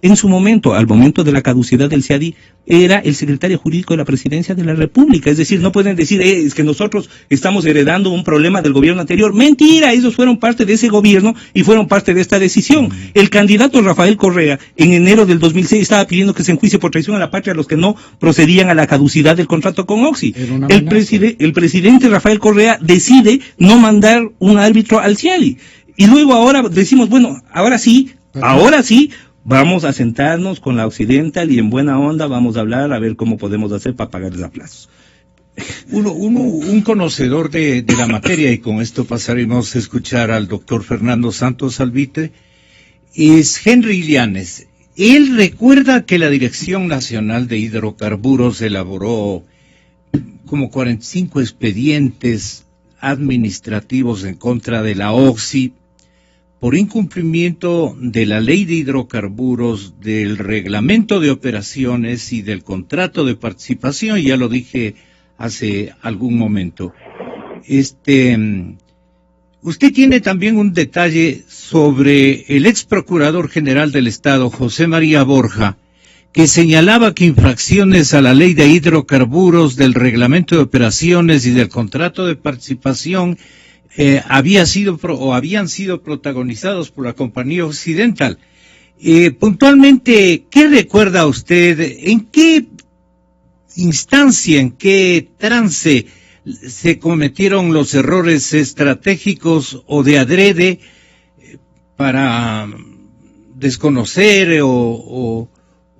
en su momento, al momento de la caducidad del CIADI, era el secretario jurídico de la Presidencia de la República. Es decir, no pueden decir, es que nosotros estamos heredando un problema del gobierno anterior. Mentira, ellos fueron parte de ese gobierno y fueron parte de esta decisión. El candidato Rafael Correa, en enero del 2006, estaba pidiendo que se enjuicie por traición a la patria a los que no procedían a la caducidad del contrato con Oxy. El presidente Rafael Correa decide no mandar un árbitro al CIADI. Y luego ahora decimos, bueno, ahora sí, vamos a sentarnos con la Occidental y en buena onda vamos a hablar a ver cómo podemos hacer para pagarles a plazos. Un conocedor de la materia, y con esto pasaremos a escuchar al doctor Fernando Santos Alvite, es Henry Llanes. Él recuerda que la Dirección Nacional de Hidrocarburos elaboró como 45 expedientes administrativos en contra de la Oxy por incumplimiento de la ley de hidrocarburos, del reglamento de operaciones y del contrato de participación, ya lo dije hace algún momento. Usted tiene también un detalle sobre el ex procurador general del Estado, José María Borja, que señalaba que infracciones a la ley de hidrocarburos, del reglamento de operaciones y del contrato de participación habían sido protagonizados por la compañía Occidental. Puntualmente, ¿qué recuerda usted? ¿En qué instancia, en qué trance se cometieron los errores estratégicos o de adrede para desconocer o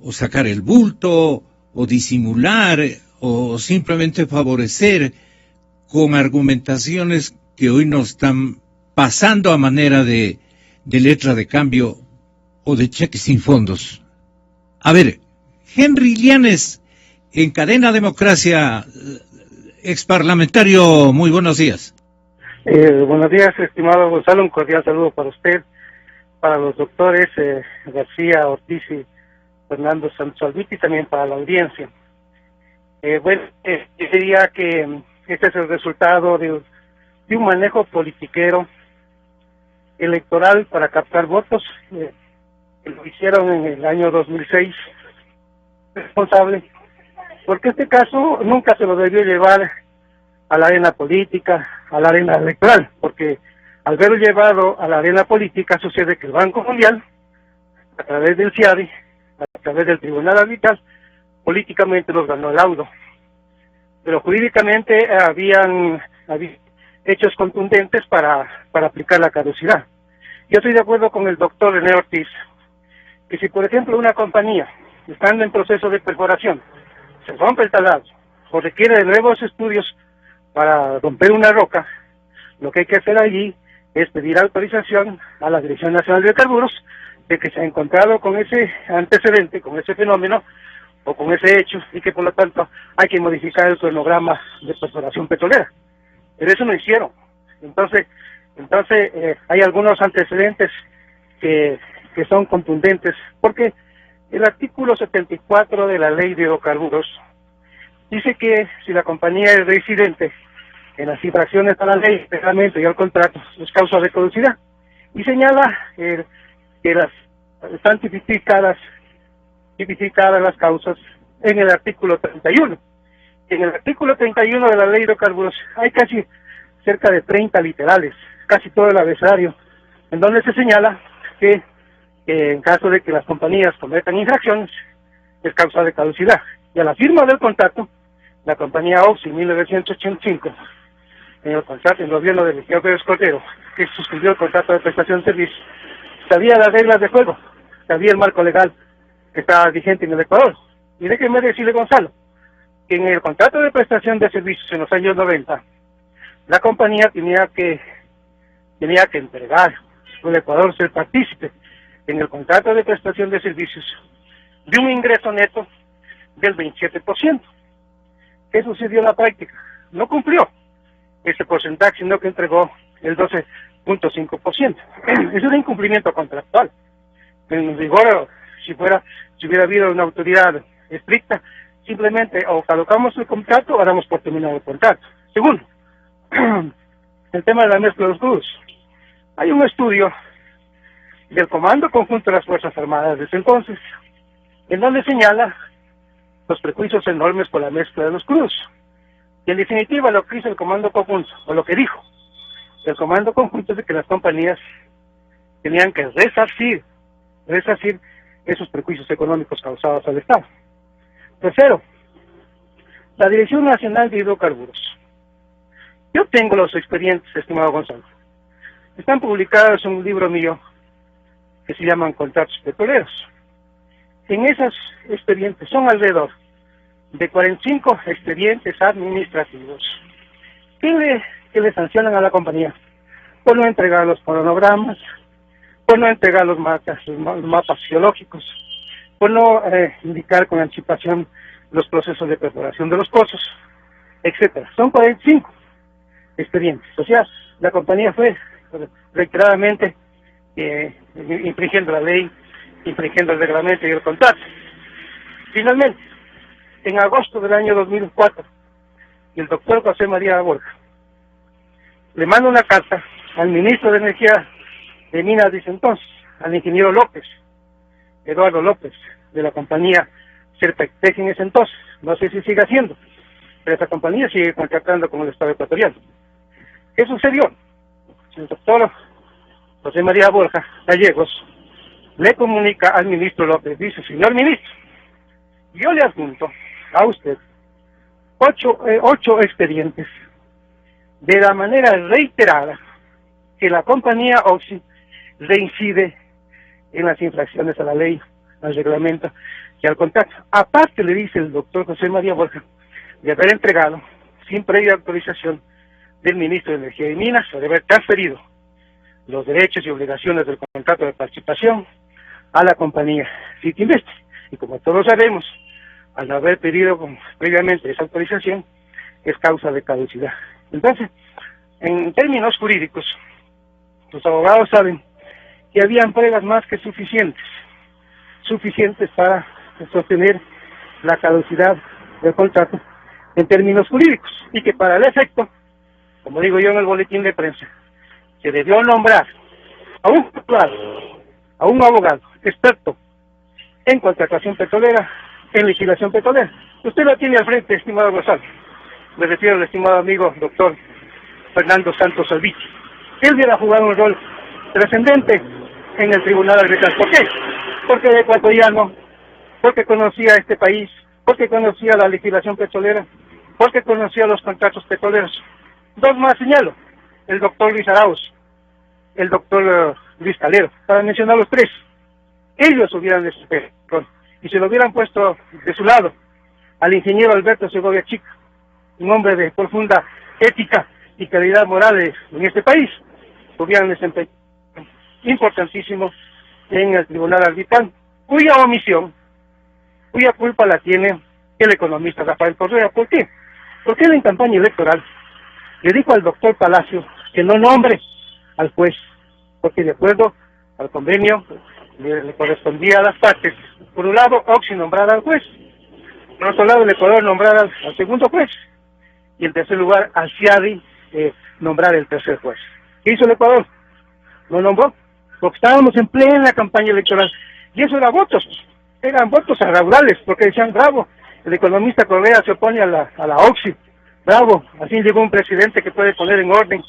sacar el bulto o disimular o simplemente favorecer con argumentaciones que hoy nos están pasando a manera de letra de cambio o de cheques sin fondos? A ver, Henry Llanes, en Cadena Democracia, exparlamentario, muy buenos días. Buenos días, estimado Gonzalo, un cordial saludo para usted, para los doctores García, Ortiz y Fernando Santos Alvite, y también para la audiencia. Yo diría que este es el resultado de un manejo politiquero electoral para captar votos, que lo hicieron en el año 2006, responsable, porque este caso nunca se lo debió llevar a la arena política, a la arena electoral, porque al verlo llevado a la arena política sucede que el Banco Mundial, a través del CIADI, a través del Tribunal Arbitral, políticamente nos ganó el laudo, pero jurídicamente habían hechos contundentes para aplicar la caducidad. Yo estoy de acuerdo con el doctor René Ortiz, que si por ejemplo una compañía, estando en proceso de perforación, se rompe el taladro o requiere de nuevos estudios para romper una roca, lo que hay que hacer allí es pedir autorización a la Dirección Nacional de Hidrocarburos de que se ha encontrado con ese antecedente, con ese fenómeno o con ese hecho, y que por lo tanto hay que modificar el cronograma de perforación petrolera. Pero eso no hicieron. Entonces hay algunos antecedentes que son contundentes, porque el artículo 74 de la ley de hidrocarburos dice que si la compañía es reincidente en las infracciones a la ley, al reglamento y al contrato, es causa de caducidad, y señala que están tipificadas las causas en el artículo 31. En el artículo 31 de la ley de hidrocarburos hay casi cerca de 30 literales, casi todo el abecedario, en donde se señala que en caso de que las compañías cometan infracciones, es causa de caducidad. Y a la firma del contrato, la compañía Oxy, en 1985, en el gobierno del ingeniero Pérez Cordero, que suscribió el contrato de prestación de servicios, sabía las reglas de juego, sabía el marco legal que estaba vigente en el Ecuador. Y déjeme decirle, Gonzalo, que en el contrato de prestación de servicios en los años 90, la compañía tenía que entregar al Ecuador ser partícipe en el contrato de prestación de servicios de un ingreso neto del 27%. ¿Qué sucedió en la práctica? No cumplió ese porcentaje, sino que entregó el 12.5%. Es un incumplimiento contractual. En rigor, si hubiera habido una autoridad estricta, simplemente o caducamos el contrato o damos por terminado el contrato. Segundo, el tema de la mezcla de los crudos. Hay un estudio del Comando Conjunto de las Fuerzas Armadas desde entonces, en donde señala los prejuicios enormes por la mezcla de los crudos. Y en definitiva lo que hizo el Comando Conjunto, o lo que dijo el Comando Conjunto, es de que las compañías tenían que resarcir esos prejuicios económicos causados al Estado. Tercero, la Dirección Nacional de Hidrocarburos. Yo tengo los expedientes, estimado Gonzalo. Están publicados en un libro mío que se llaman Contratos Petroleros. En esos expedientes son alrededor de 45 expedientes administrativos que le sancionan a la compañía por no entregar los cronogramas, por no entregar los mapas geológicos, por no indicar con anticipación los procesos de perforación de los pozos, etcétera. Son 45 expedientes. O sea, la compañía fue reiteradamente infringiendo la ley, infringiendo el reglamento y el contrato. Finalmente, en agosto del año 2004, el doctor José María Borja le manda una carta al ministro de Energía de Minas de ese entonces, al ingeniero López, Eduardo López, de la compañía Serpectec en ese entonces. No sé si sigue haciendo, pero esa compañía sigue contratando con el Estado ecuatoriano. ¿Qué sucedió? El doctor José María Borja Gallegos le comunica al ministro López, dice: señor ministro, yo le adjunto a usted 8 expedientes de la manera reiterada que la compañía Oxy reincide en las infracciones a la ley, al reglamento y al contrato. Aparte, le dice el doctor José María Borja, de haber entregado, sin previa autorización del ministro de Energía y Minas, o de haber transferido los derechos y obligaciones del contrato de participación a la compañía Citinvest. Y como todos sabemos, al no haber pedido previamente esa autorización, es causa de caducidad. Entonces, en términos jurídicos, los abogados saben que habían pruebas más que suficientes para sostener la caducidad del contrato en términos jurídicos, y que para el efecto, como digo yo en el boletín de prensa, se debió nombrar a un abogado experto en contratación petrolera, en liquidación petrolera. Usted lo tiene al frente, estimado Gonzalo. Me refiero al estimado amigo doctor Fernando Santos Albici. Él hubiera jugado un rol trascendente en el tribunal arbitral. ¿Por qué? Porque era ecuatoriano, porque conocía este país, porque conocía la liquidación petrolera, porque conocía los contratos petroleros. Dos más señalo: el doctor Luis Arauz, el doctor Luis Calero, para mencionar los tres. Ellos hubieran y se lo hubieran puesto de su lado al ingeniero Alberto Segovia Chica, un hombre de profunda ética y calidad moral en este país, hubieran desempeñado importantísimo en el tribunal arbitral, cuya omisión, cuya culpa la tiene el economista Rafael Correa. ¿Por qué? Porque él en campaña electoral le dijo al doctor Palacio que no nombre al juez, porque de acuerdo al convenio le correspondía a las partes, por un lado Oxy nombrar al juez, por otro lado el Ecuador nombrar al segundo juez, y en tercer lugar al CIADI nombrar el tercer juez. ¿Qué hizo el Ecuador? Lo nombró, porque estábamos en plena campaña electoral, y eso eran votos raudales, porque decían: bravo, el economista Correa se opone a la Oxy, bravo, así llegó un presidente que puede poner en orden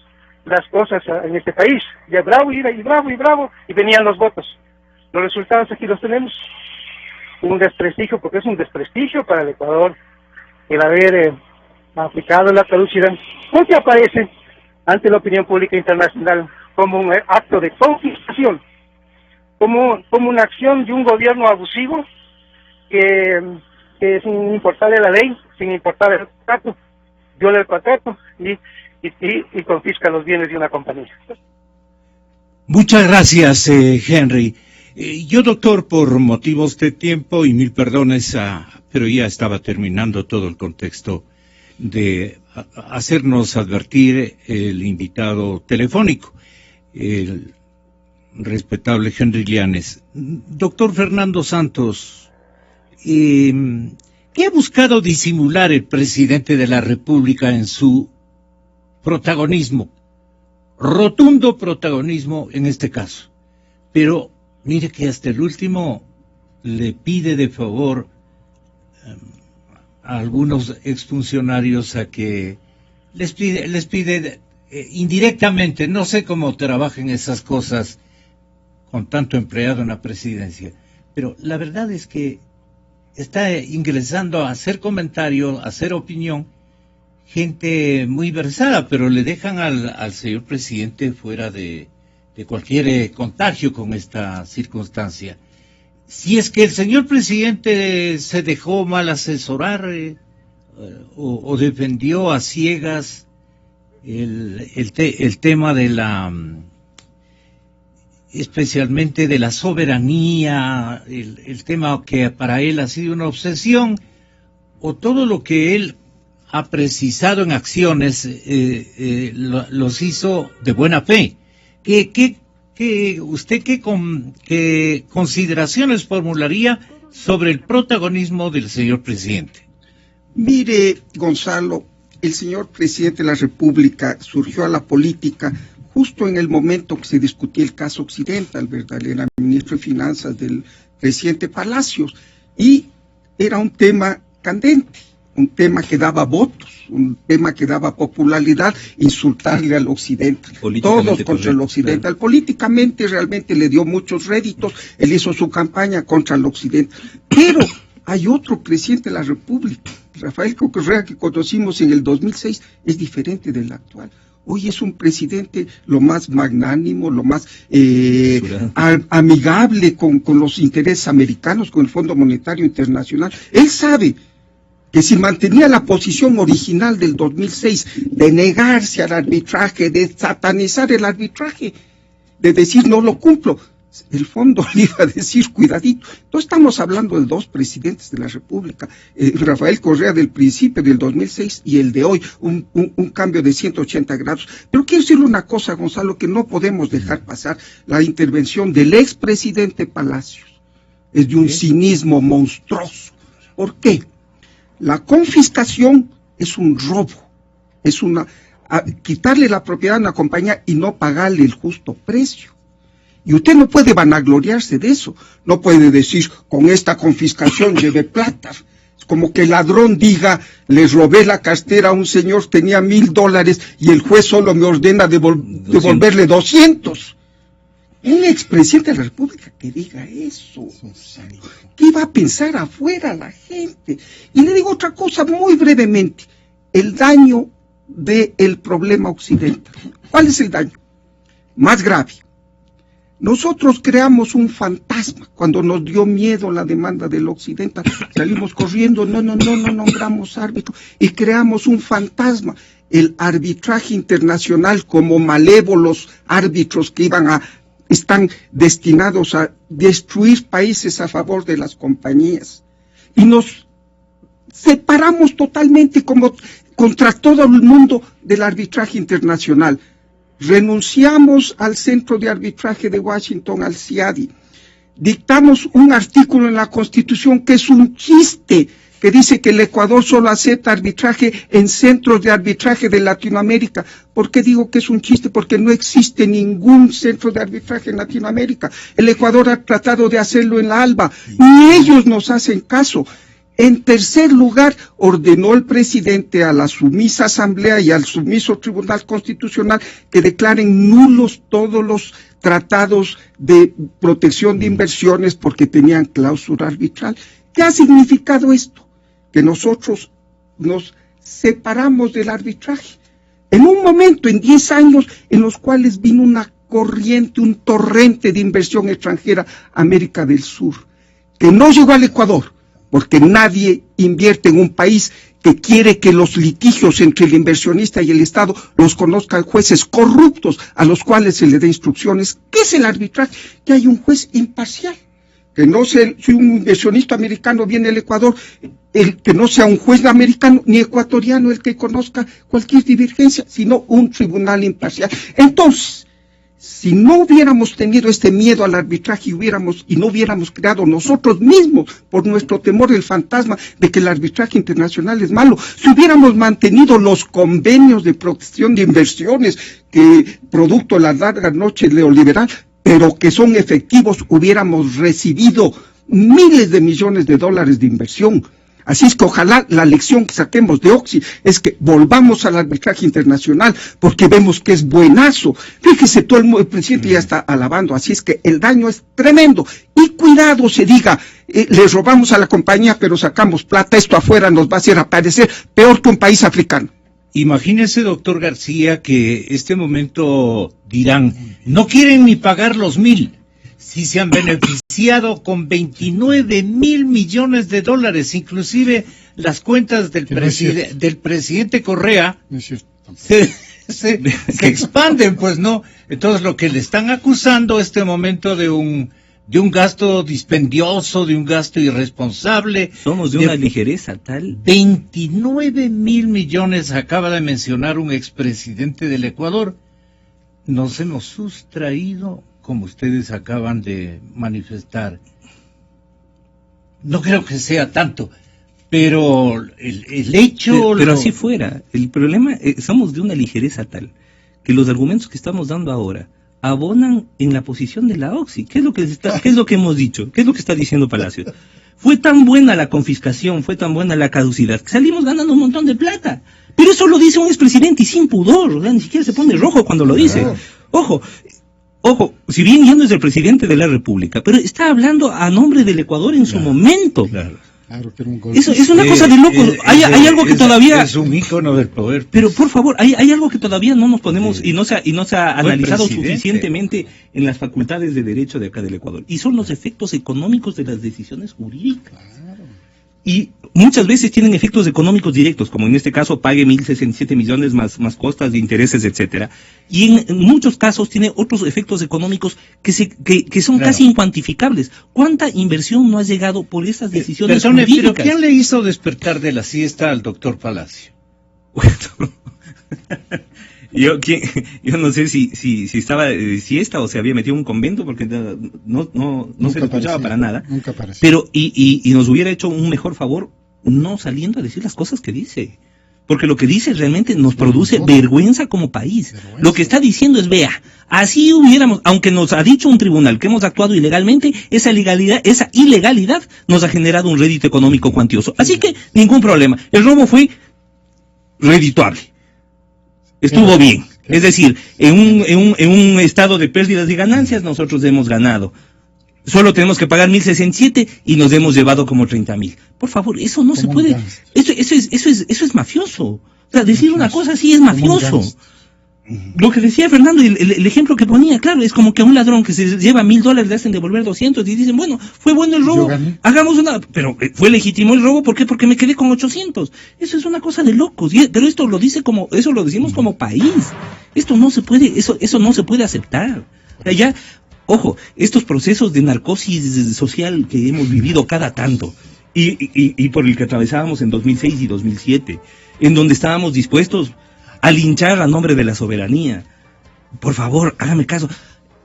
las cosas en este país, y bravo, y venían los votos. Los resultados aquí los tenemos. Un desprestigio, porque es un desprestigio para el Ecuador el haber aplicado la caducidad, porque aparece ante la opinión pública internacional como un acto de confiscación, como una acción de un gobierno abusivo que sin importarle la ley, sin importar el contrato, viola el contrato y confisca los bienes de una compañía. Muchas gracias, Henry. Yo, doctor, por motivos de tiempo y mil perdones, pero ya estaba terminando todo el contexto, de hacernos advertir el invitado telefónico, el respetable Henry Llanes. Doctor Fernando Santos, ¿qué ha buscado disimular el presidente de la República en su protagonismo? Rotundo protagonismo en este caso. Pero mire que hasta el último le pide de favor a algunos exfuncionarios a que les pide indirectamente, no sé cómo trabajen esas cosas con tanto empleado en la presidencia, pero la verdad es que está ingresando a hacer comentario, a hacer opinión, gente muy versada, pero le dejan al señor presidente fuera de cualquier contagio con esta circunstancia. Si es que el señor presidente se dejó mal asesorar o defendió a ciegas el tema de la, especialmente de la soberanía, el tema que para él ha sido una obsesión, o todo lo que él ha precisado en acciones los hizo de buena fe. ¿Usted qué consideraciones formularía sobre el protagonismo del señor presidente? Mire, Gonzalo, el señor presidente de la República surgió a la política justo en el momento que se discutía el caso Occidental, ¿verdad? Él era ministro de Finanzas del presidente Palacios, y era un tema candente, un tema que daba votos, un tema que daba popularidad, insultarle al Occidental, todos contra el Occidental. Claro. Políticamente realmente le dio muchos réditos, él hizo su campaña contra el Occidental. Pero hay otro presidente de la República, Rafael Correa, que conocimos en el 2006, es diferente del actual. Hoy es un presidente lo más magnánimo, lo más amigable con los intereses americanos, con el Fondo Monetario Internacional. Él sabe que si mantenía la posición original del 2006 de negarse al arbitraje, de satanizar el arbitraje, de decir no lo cumplo, el fondo le iba a decir cuidadito. No estamos hablando de dos presidentes de la República, Rafael Correa del principio del 2006 y el de hoy, un cambio de 180 grados. Pero quiero decirle una cosa, Gonzalo, que no podemos dejar pasar. La intervención del expresidente Palacios es de un cinismo monstruoso. ¿Por qué? La confiscación es un robo, es quitarle la propiedad a una compañía y no pagarle el justo precio. Y usted no puede vanagloriarse de eso, no puede decir, con esta confiscación llevé plata. Es como que el ladrón diga, le robé la cartera a un señor, tenía $1,000 y el juez solo me ordena devolverle 200. Un expresidente de la República que diga eso, ¿qué va a pensar afuera la gente? Y le digo otra cosa muy brevemente, el daño del problema occidental. ¿Cuál es el daño? Más grave. Nosotros creamos un fantasma cuando nos dio miedo la demanda del occidental. Salimos corriendo, no nombramos árbitro y creamos un fantasma. El arbitraje internacional como malévolos árbitros que están destinados a destruir países a favor de las compañías. Y nos separamos totalmente contra todo el mundo del arbitraje internacional. Renunciamos al Centro de Arbitraje de Washington, al CIADI. Dictamos un artículo en la Constitución que es un chiste, que dice que el Ecuador solo acepta arbitraje en centros de arbitraje de Latinoamérica. ¿Por qué digo que es un chiste? Porque no existe ningún centro de arbitraje en Latinoamérica. El Ecuador ha tratado de hacerlo en la ALBA, ni ellos nos hacen caso. En tercer lugar, ordenó el presidente a la sumisa Asamblea y al sumiso Tribunal Constitucional que declaren nulos todos los tratados de protección de inversiones porque tenían cláusula arbitral. ¿Qué ha significado esto? Que nosotros nos separamos del arbitraje. En un momento, en 10 años, en los cuales vino una corriente, un torrente de inversión extranjera a América del Sur, que no llegó al Ecuador, porque nadie invierte en un país que quiere que los litigios entre el inversionista y el Estado los conozcan jueces corruptos a los cuales se le dé instrucciones. ¿Qué es el arbitraje? Que hay un juez imparcial, que no sea, si un inversionista americano viene al Ecuador, que no sea un juez americano ni ecuatoriano el que conozca cualquier divergencia, sino un tribunal imparcial. Entonces, si no hubiéramos tenido este miedo al arbitraje y no hubiéramos creado nosotros mismos, por nuestro temor, el fantasma de que el arbitraje internacional es malo, si hubiéramos mantenido los convenios de protección de inversiones, que producto de la larga noche neoliberal, pero que son efectivos, hubiéramos recibido miles de millones de dólares de inversión. Así es que ojalá la lección que saquemos de Oxy es que volvamos al arbitraje internacional, porque vemos que es buenazo. Fíjese, el presidente ya está alabando, así es que el daño es tremendo. Y cuidado se diga, le robamos a la compañía pero sacamos plata, esto afuera nos va a hacer aparecer peor que un país africano. Imagínese, doctor García, que este momento dirán, no quieren ni pagar los 1,000. Si se han beneficiado con 29,000 millones de dólares, inclusive las cuentas del presidente Correa se expanden, pues no. Entonces lo que le están acusando este momento de un gasto dispendioso, de un gasto irresponsable. Somos de una ligereza tal. 29,000 millones acaba de mencionar un expresidente del Ecuador. Nos hemos sustraído, como ustedes acaban de manifestar. No creo que sea tanto, pero el hecho... Pero así fuera. El problema, somos de una ligereza tal que los argumentos que estamos dando ahora abonan en la posición de la Oxy. ¿Qué es lo que hemos dicho? ¿Qué es lo que está diciendo Palacios? Fue tan buena la confiscación, fue tan buena la caducidad, que salimos ganando un montón de plata. Pero eso lo dice un expresidente y sin pudor, o sea, ni siquiera se pone rojo cuando lo dice. Ojo, si bien ya no es el presidente de la República, pero está hablando a nombre del Ecuador en su momento. Claro, eso es una cosa de loco. Hay algo que todavía... Es un ícono del poder. Pero por favor, hay algo que todavía no nos ponemos y no se ha analizado suficientemente en las facultades de derecho de acá del Ecuador. Y son los efectos económicos de las decisiones jurídicas. Y muchas veces tienen efectos económicos directos, como en este caso pague 1,067 millones más costas de intereses, etcétera. Y en muchos casos tiene otros efectos económicos que son casi incuantificables. ¿Cuánta inversión no ha llegado por esas decisiones jurídicas? Pero ¿quién le hizo despertar de la siesta al doctor Palacio? Yo no sé si estaba de siesta o se había metido en un convento, porque no se le escuchaba para nada. Nunca apareció. Pero, y nos hubiera hecho un mejor favor no saliendo a decir las cosas que dice. Porque lo que dice realmente nos produce vergüenza como país. Lo que está diciendo es, vea, así hubiéramos, aunque nos ha dicho un tribunal que hemos actuado ilegalmente, esa ilegalidad nos ha generado un rédito económico cuantioso. Así que, ningún problema. El robo fue redituable. Estuvo bien. Es decir, en un estado de pérdidas y ganancias, nosotros hemos ganado. Solo tenemos que pagar 1,067 y nos hemos llevado como 30,000. Por favor, eso no se puede. Eso es mafioso. O sea, decir una cosa así es mafioso. Lo que decía Fernando, el ejemplo que ponía, claro, es como que a un ladrón que se lleva $1,000 le hacen devolver 200 y dicen, bueno, fue bueno el robo, hagamos pero fue legítimo el robo, ¿por qué? Porque me quedé con 800. Eso es una cosa de locos, pero esto lo decimos como país. Esto no se puede, eso no se puede aceptar. O sea, ya, ojo, estos procesos de narcosis social que hemos vivido cada tanto, y por el que atravesábamos en 2006 y 2007, en donde estábamos dispuestos a linchar a nombre de la soberanía. Por favor, hágame caso.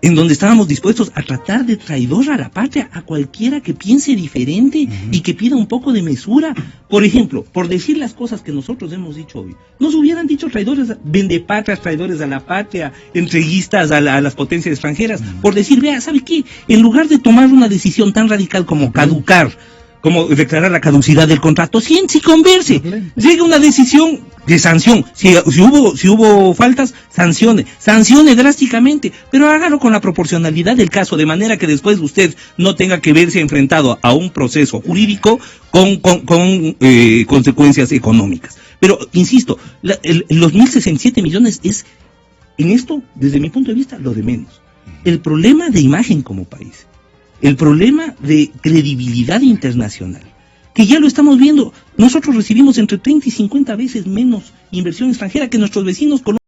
En donde estábamos dispuestos a tratar de traidor a la patria a cualquiera que piense diferente y que pida un poco de mesura. Por ejemplo, por decir las cosas que nosotros hemos dicho hoy, nos hubieran dicho traidores, vendepatrias, traidores a la patria, entreguistas a las potencias extranjeras, por decir, vea, ¿sabe qué? En lugar de tomar una decisión tan radical como caducar, como declarar la caducidad del contrato, sí converse, llegue una decisión de sanción, si hubo faltas, sancione drásticamente, pero hágalo con la proporcionalidad del caso, de manera que después usted no tenga que verse enfrentado a un proceso jurídico con consecuencias económicas. Pero, insisto, los 1,067 millones es, en esto, desde mi punto de vista, lo de menos. El problema de imagen como país, el problema de credibilidad internacional, que ya lo estamos viendo, nosotros recibimos entre 30 y 50 veces menos inversión extranjera que nuestros vecinos colombianos.